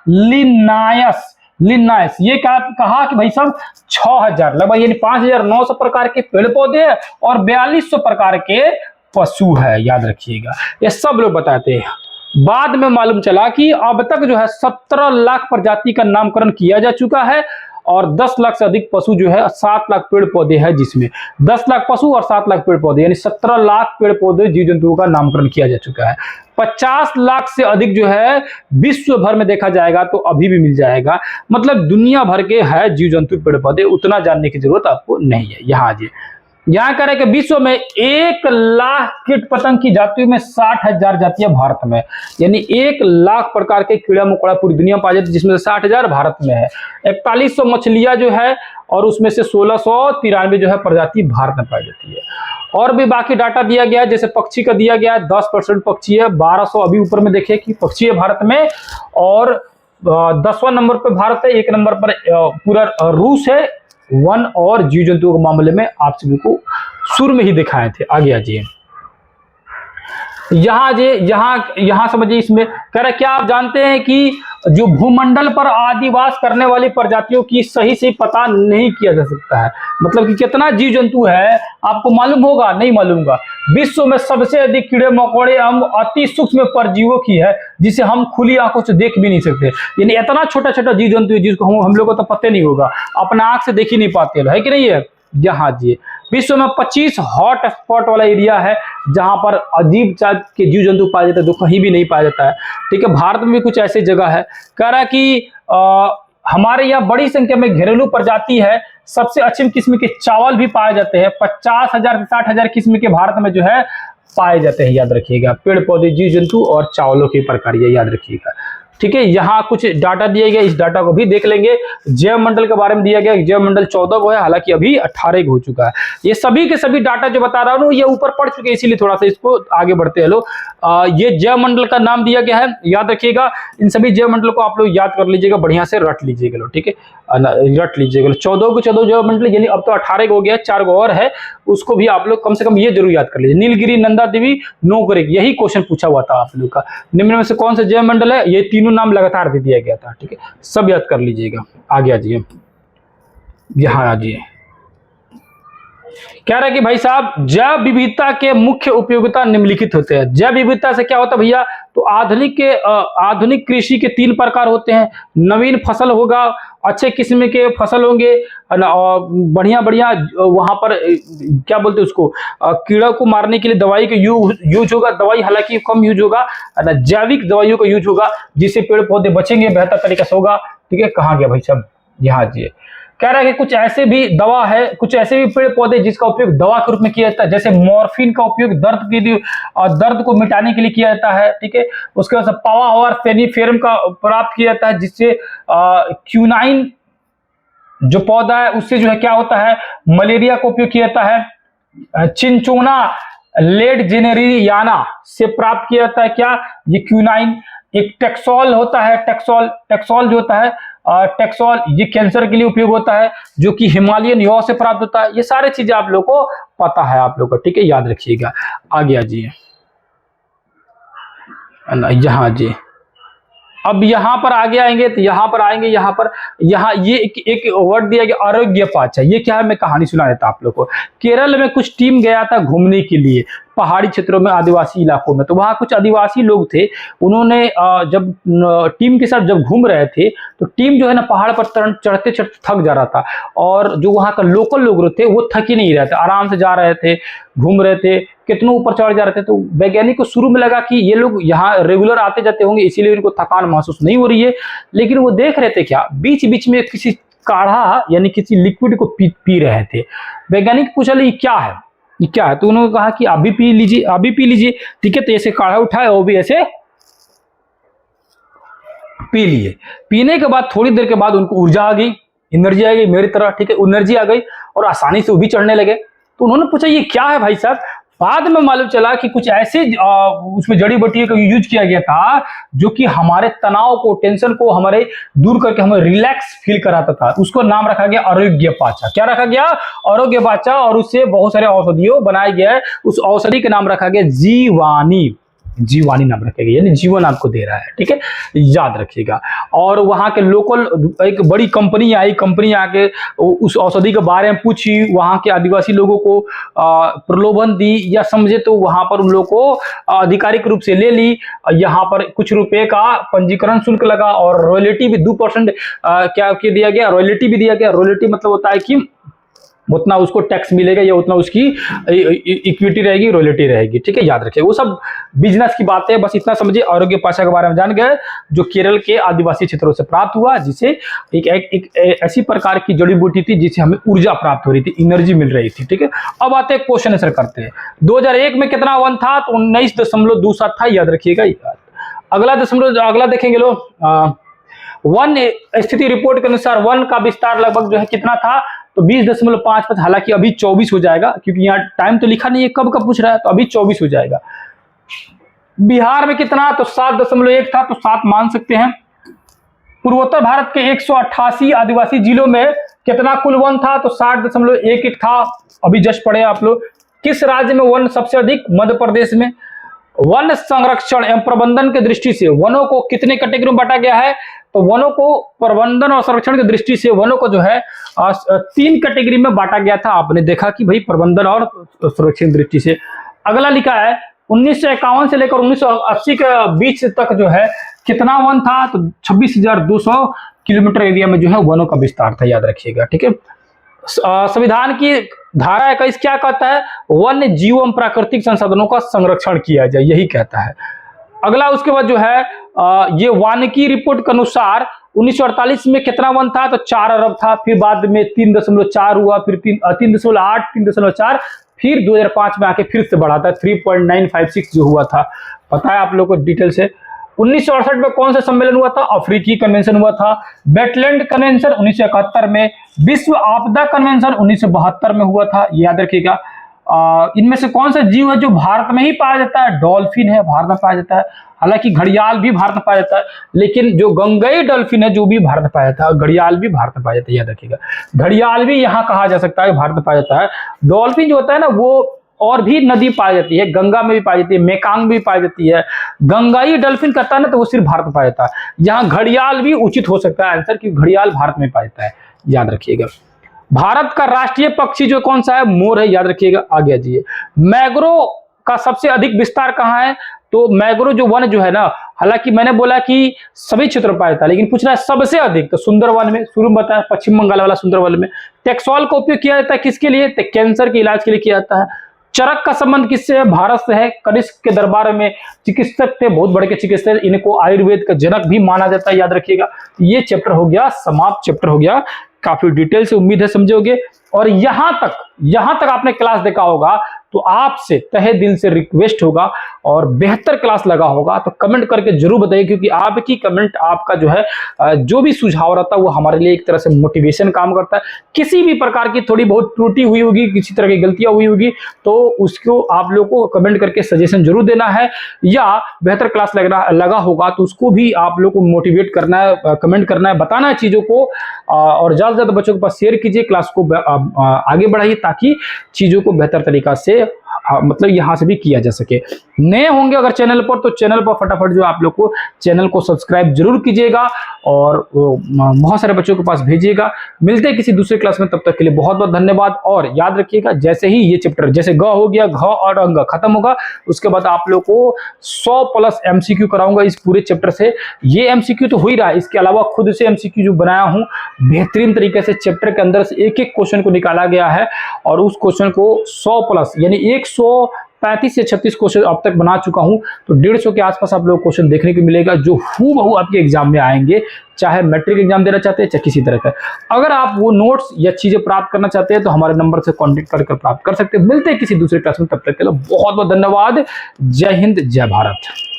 लिन्नायस, ये कहा कि भाई साहब 6000 लगभग यानी 5900 प्रकार के पेड़ पौधे हैं और 4200 प्रकार के पशु है, याद रखिएगा। ये सब लोग बताते हैं। बाद में मालूम चला कि अब तक जो है 17 लाख प्रजाति का नामकरण किया जा चुका है और 10 लाख से अधिक पशु जो है, 7 लाख पेड़ पौधे हैं, जिसमें 10 लाख पशु और 7 लाख पेड़ पौधे, यानी 17 लाख पेड़ पौधे जीव जंतुओं का नामकरण किया जा चुका है। 50 लाख से अधिक जो है विश्व भर में देखा जाएगा तो अभी भी मिल जाएगा। मतलब दुनिया भर के है जीव जंतु पेड़ पौधे, उतना जानने की जरूरत आपको नहीं है। यहाँ कह रहे कि विश्व में 1 लाख कीट पतंग की जातियों में 60,000 जातियां भारत में, यानी 1 लाख प्रकार के कीड़ा मकोड़ा पूरी दुनिया पाए जाते हैं, जिसमें से 60,000 भारत में है। 4100 मछलियां जो है और उसमें से 1693 जो है प्रजाति भारत में पाई जाती है। और भी बाकी डाटा दिया गया है, जैसे पक्षी का दिया गया है 10% पक्षी है, 1200 अभी ऊपर में देखिए कि पक्षी है भारत में, और 10वां नंबर पर भारत है, 1 नंबर पर पूरा रूस है। वन और जीव जंतुओं के मामले में आप सभी को शुरू में ही दिखाए थे। आगे आ जाइए, यहाँ समझिए। इसमें कह रहा है क्या आप जानते हैं कि जो भूमंडल पर आदिवास करने वाली प्रजातियों की सही से पता नहीं किया जा सकता है। मतलब कि कितना जीव जंतु है आपको मालूम होगा, नहीं मालूम होगा। विश्व में सबसे अधिक कीड़े मकोड़े हम अति सूक्ष्म परजीवों की है, जिसे हम खुली आंखों से देख भी नहीं सकते। यानी इतना छोटा छोटा जीव जंतु है जिसको हम लोग को तो पता नहीं होगा, अपना आंख से देख ही नहीं पाते, है कि नहीं है। यहाँ जी विश्व में 25 हॉट स्पॉट वाला एरिया है जहां पर अजीब जात के जीव जंतु पाए जाते हैं, जो कहीं भी नहीं पाया जाता है। ठीक है, भारत में भी कुछ ऐसी जगह है। कह रहा है कि हमारे यहाँ बड़ी संख्या में घरेलू प्रजाति है। सबसे अच्छी किस्म के चावल भी पाए जाते हैं। 50,000 से 60,000 किस्म के भारत में जो है पाए जाते हैं, याद रखिएगा। पेड़ पौधे जीव जंतु और चावलों के प्रकार, याद रखिएगा। ठीक है, यहाँ कुछ डाटा दिए गए, इस डाटा को भी देख लेंगे। जैव मंडल के बारे में दिया गया, जैव मंडल 14 को है, हालांकि अभी 18 हो चुका है। ये सभी के सभी डाटा जो बता रहा हूँ ये ऊपर पढ़ चुके हैं, इसीलिए थोड़ा सा इसको आगे बढ़ते हैं लोग। ये जैव मंडल का नाम दिया गया है, याद रखिएगा। इन सभी जैव मंडल को आप लोग याद कर लीजिएगा, बढ़िया से रट लीजिएगा लोग। ठीक है, रट लीजिएगा। 14 को 14 जैव मंडल, यानी अब तो 18 हो गया, 4 और है, उसको भी आप लोग कम से कम ये जरूर याद कर लीजिए। नीलगिरी, नंदा देवी, नौकरेक, यही क्वेश्चन पूछा हुआ था आप लोग का। निम्न में से कौन सा जैव मंडल है, ये तीनों नाम लगातार भी दिया गया था। ठीक है, सब याद कर लीजिएगा। आगे आ जाइए, यहां आ जाइए। कह रहा है कि भाई साहब जैव विविधता के मुख्य उपयोगिता निम्नलिखित होते हैं। जैव विविधता से क्या होता है भैया, तो आधुनिक कृषि के 3 प्रकार होते हैं। नवीन फसल होगा, अच्छे किस्म के फसल होंगे, बढ़िया वहां पर क्या बोलते हैं उसको, कीड़ा को मारने के लिए दवाई का यूज होगा। दवाई हालांकि कम यूज होगा, जैविक दवाइयों का यूज होगा, जिससे पेड़ पौधे बचेंगे, बेहतर तरीके से होगा। ठीक है, कहाँ गया भाई साहब, यहाँ जी। कह रहा है कि कुछ ऐसे भी दवा है, कुछ ऐसे भी पेड़ पौधे जिसका उपयोग दवा के रूप में किया जाता है, जैसे मॉर्फिन का उपयोग दर्द के लिए और दर्द को मिटाने के लिए किया जाता है, ठीक है। उसके बाद पावा और फेनिफेरम का प्राप्त किया जाता है, जिससे क्यूनाइन जो पौधा है उससे जो है क्या होता है, मलेरिया को उपयोग किया जाता है। चिंचोना लेडजेनेरियाना से प्राप्त किया जाता है क्या, ये क्यूनाइन। एक टेक्सोल होता है, टेक्सोल जो होता है टेक्सोल, ये कैंसर के लिए उपयोग होता है, जो कि हिमालयन यौ से प्राप्त होता है। ये सारी चीजें आप लोग को पता है, आप लोग को, ठीक है, याद रखिएगा। आगे आ जाइए, यहाँ जी, अब यहाँ पर आगे आएंगे तो यहाँ पर आएंगे, यहाँ ये एक वर्ड दिया गया आरोग्य पाचा। ये क्या है, मैं कहानी सुना देता आप लोग को। केरल में कुछ टीम गया था घूमने के लिए पहाड़ी क्षेत्रों में, आदिवासी इलाकों में। तो वहाँ कुछ आदिवासी लोग थे, उन्होंने जब टीम के साथ जब घूम रहे थे तो टीम जो है ना पहाड़ पर चढ़ते चढ़ते थक जा रहा था, और जो वहाँ का लोकल लोग थे वो थक ही नहीं रहे थे, आराम से जा रहे थे, घूम रहे थे, कितनों ऊपर चढ़ जा रहे थे। तो वैज्ञानिक को शुरू में लगा कि ये लोग यहाँ रेगुलर आते जाते होंगे, इसीलिए उनको थकान महसूस नहीं हो रही है। लेकिन वो देख रहे थे क्या, बीच बीच में किसी काढ़ा यानी किसी लिक्विड को पी रहे थे। वैज्ञानिक पूछा ये क्या है, ये क्या है, तो उन्होंने कहा कि आप भी पी लीजिए, आप भी पी लीजिए, ठीक है। तो ऐसे काढ़ा उठाए, वो भी ऐसे पी लिए। पीने के बाद थोड़ी देर के बाद उनको ऊर्जा आ गई, एनर्जी आ गई, मेरी तरह, ठीक है, एनर्जी आ गई, और आसानी से वो भी चढ़ने लगे। तो उन्होंने पूछा ये क्या है भाई साहब। बाद में मालूम चला कि कुछ ऐसे उसमें जड़ी बूटियों का यूज किया गया था जो कि हमारे तनाव को, टेंशन को हमारे दूर करके हमें रिलैक्स फील कराता था। उसको नाम रखा गया आरोग्य पाचा। क्या रखा गया, आरोग्य पाचा, और उससे बहुत सारे औषधियों बनाए गए। उस औषधि का नाम रखा गया जीवानी, जीवानी नाम रखेगा, यानी जीवन आपको दे रहा है, ठीक है, याद रखिएगा। और वहां के लोकल एक बड़ी कंपनी आई, कंपनी आके उस औषधि के बारे में पूछी, वहां के आदिवासी लोगों को प्रलोभन दी, या समझे तो वहां पर उन लोगों को आधिकारिक रूप से ले ली। यहाँ पर कुछ रुपए का पंजीकरण शुल्क लगा, और रॉयल्टी भी 2% क्या दिया गया, रॉयल्टी भी दिया गया। रॉयल्टी मतलब होता है कि उतना उसको टैक्स मिलेगा या उतना उसकी इक्विटी रहेगी, रॉयल्टी रहेगी, ठीक है, याद रखिए। वो सब बिजनेस की बात है, बस इतना समझिए। आरोग्य पाचा के बारे में जान गए, जो केरल के आदिवासी क्षेत्रों से प्राप्त हुआ, जिसे एक ऐसी प्रकार की जड़ी बूटी थी जिससे हमें ऊर्जा प्राप्त हो रही थी, एनर्जी मिल रही थी, ठीक है। अब आते हैं क्वेश्चन आंसर करते हैं। 2001 में कितना वन था, तो 19.27 था, याद रखिएगा। अगला देखेंगे लोग, वन स्थिति रिपोर्ट के अनुसार वन का विस्तार लगभग जो है कितना था, तो 20.55। हालांकि अभी 24 हो जाएगा, क्योंकि यहाँ टाइम तो लिखा नहीं है कब का पूछ रहा है, तो अभी 24 हो जाएगा। बिहार में कितना, तो 7.1 था, तो 7 मान सकते हैं। पूर्वोत्तर भारत के 188 आदिवासी जिलों में कितना कुल वन था, तो 60.11 था, अभी जस्ट पढ़े आप लोग। किस राज्य में वन सबसे अधिक, मध्य प्रदेश में। वन संरक्षण एवं प्रबंधन की दृष्टि से वनों को कितने कैटेगरी में बांटा गया है, तो वनों को प्रबंधन और संरक्षण की दृष्टि से वनों को जो है 3 कैटेगरी में बांटा गया था। आपने देखा कि भाई प्रबंधन और संरक्षण की दृष्टि से। अगला लिखा है 1951 से लेकर 1980 के बीच तक जो है कितना वन था, तो 26,200 किलोमीटर एरिया में जो है वनों का विस्तार था, याद रखिएगा, ठीक है। संविधान की धारा 21 क्या कहता है, वन्य जीव एवं प्राकृतिक संसाधनों का संरक्षण किया जाए, यही कहता है। अगला उसके बाद जो है ये वानिकी रिपोर्ट के अनुसार 1948 में कितना वन था, तो 4 अरब था, फिर बाद में 3.4 हुआ, फिर 3.8, 3.4, फिर 2005 में आके फिर से बढ़ा था 3.956 जो हुआ था, पता है आप लोगों को डिटेल से। 1968 में कौन सा सम्मेलन हुआ था, अफ्रीकी कन्वेंशन हुआ था। बेटलैंड कन्वेंशन 1971 में। विश्व आपदा कन्वेंशन 1972 में हुआ था, याद रखिएगा। इनमें से कौन सा जीव है जो भारत में ही पाया जाता है, डॉल्फिन है, भारत में पाया जाता है। हालांकि घड़ियाल भी भारत में पाया जाता है, लेकिन जो गंगई डॉल्फिन है जो भी भारत में पाया जाता है, घड़ियाल भी भारत में पाया जाता है, याद रखिएगा। घड़ियाल भी यहाँ कहा जा सकता है, भारत में पाया जाता है। डॉल्फिन जो होता है ना, वो और भी नदी पाई जाती है, गंगा में भी पाई जाती है, मेकांग में भी पाई जाती है। गंगाई डॉल्फिन कहता है ना, तो वो सिर्फ भारत में पाया जाता है। यहाँ घड़ियाल भी उचित हो सकता है आंसर, क्योंकि घड़ियाल भारत में पाया जाता है, याद रखिएगा। भारत का राष्ट्रीय पक्षी जो कौन सा है, मोर है, याद रखिएगा। आगे आ जाइए। मैंग्रोव का सबसे अधिक विस्तार कहाँ है, तो मैंग्रोव जो वन जो है ना, हालांकि मैंने बोला कि सभी क्षेत्र में पाया जाता है, लेकिन पूछ रहा है सबसे अधिक, तो सुंदरवन में, शुरू में बताया पश्चिम बंगाल वाला सुंदरवन में। टेक्सोल का उपयोग किया जाता है किसके लिए, तो कैंसर के इलाज के लिए किया जाता है। चरक का संबंध किससे है, भारत से है। कनिष्क के दरबार में चिकित्सक थे, बहुत बड़े के चिकित्सक, इनको आयुर्वेद का जनक भी माना जाता है, याद रखिएगा। ये चैप्टर हो गया समाप्त, चैप्टर हो गया काफी डिटेल से उम्मीद है समझोगे। और यहां तक आपने क्लास देखा होगा तो आपसे तहे दिल से रिक्वेस्ट होगा और बेहतर क्लास लगा होगा तो कमेंट करके जरूर बताइए, क्योंकि आपकी कमेंट, आपका जो है जो भी सुझाव रहता है वो हमारे लिए एक तरह से मोटिवेशन काम करता है। किसी भी प्रकार की थोड़ी बहुत त्रुटि हुई होगी, किसी तरह की गलतियां हुई होगी तो उसको आप लोगों को कमेंट करके सजेशन जरूर देना है, या बेहतर क्लास लगा होगा तो उसको भी आप लोग को मोटिवेट करना है, कमेंट करना है, बताना है चीजों को, और ज्यादा से ज्यादा बच्चों के पास शेयर कीजिए, क्लास को आगे बढ़ाइए ताकि चीजों को बेहतर तरीका से मतलब यहां से भी किया जा सके। नए होंगे अगर चैनल पर तो चैनल पर फटाफट जो आप लोग को चैनल को सब्सक्राइब जरूर कीजिएगा और बहुत सारे बच्चों के पास भेजिएगा। मिलते हैं किसी दूसरे क्लास में, तब तक के लिए बहुत बहुत धन्यवाद। और याद रखिएगा जैसे ही ये चैप्टर, जैसे ग हो गया, घ और अंग खत्म होगा, उसके बाद आप लोग को 100+ MCQ कराऊंगा इस पूरे चैप्टर से। ये MCQ तो हो ही रहा है, इसके अलावा खुद से MCQ जो बनाया हूं बेहतरीन तरीके से चैप्टर के अंदर से एक एक क्वेश्चन को निकाला गया है और उस क्वेश्चन को 100+ यानी 135 से 36 क्वेश्चन अब तक बना चुका हूं, तो 150 के आसपास आप लोग क्वेश्चन देखने को मिलेगा जो हूबहू आपके एग्जाम में आएंगे, चाहे मैट्रिक एग्जाम देना चाहते हैं चाहे किसी तरह का। अगर आप वो नोट्स या चीजें प्राप्त करना चाहते हैं तो हमारे नंबर से कांटेक्ट कर प्राप्त कर सकते हैं। मिलते हैं किसी दूसरे क्लास में, तब तक के लिए बहुत बहुत धन्यवाद। जय हिंद, जय भारत।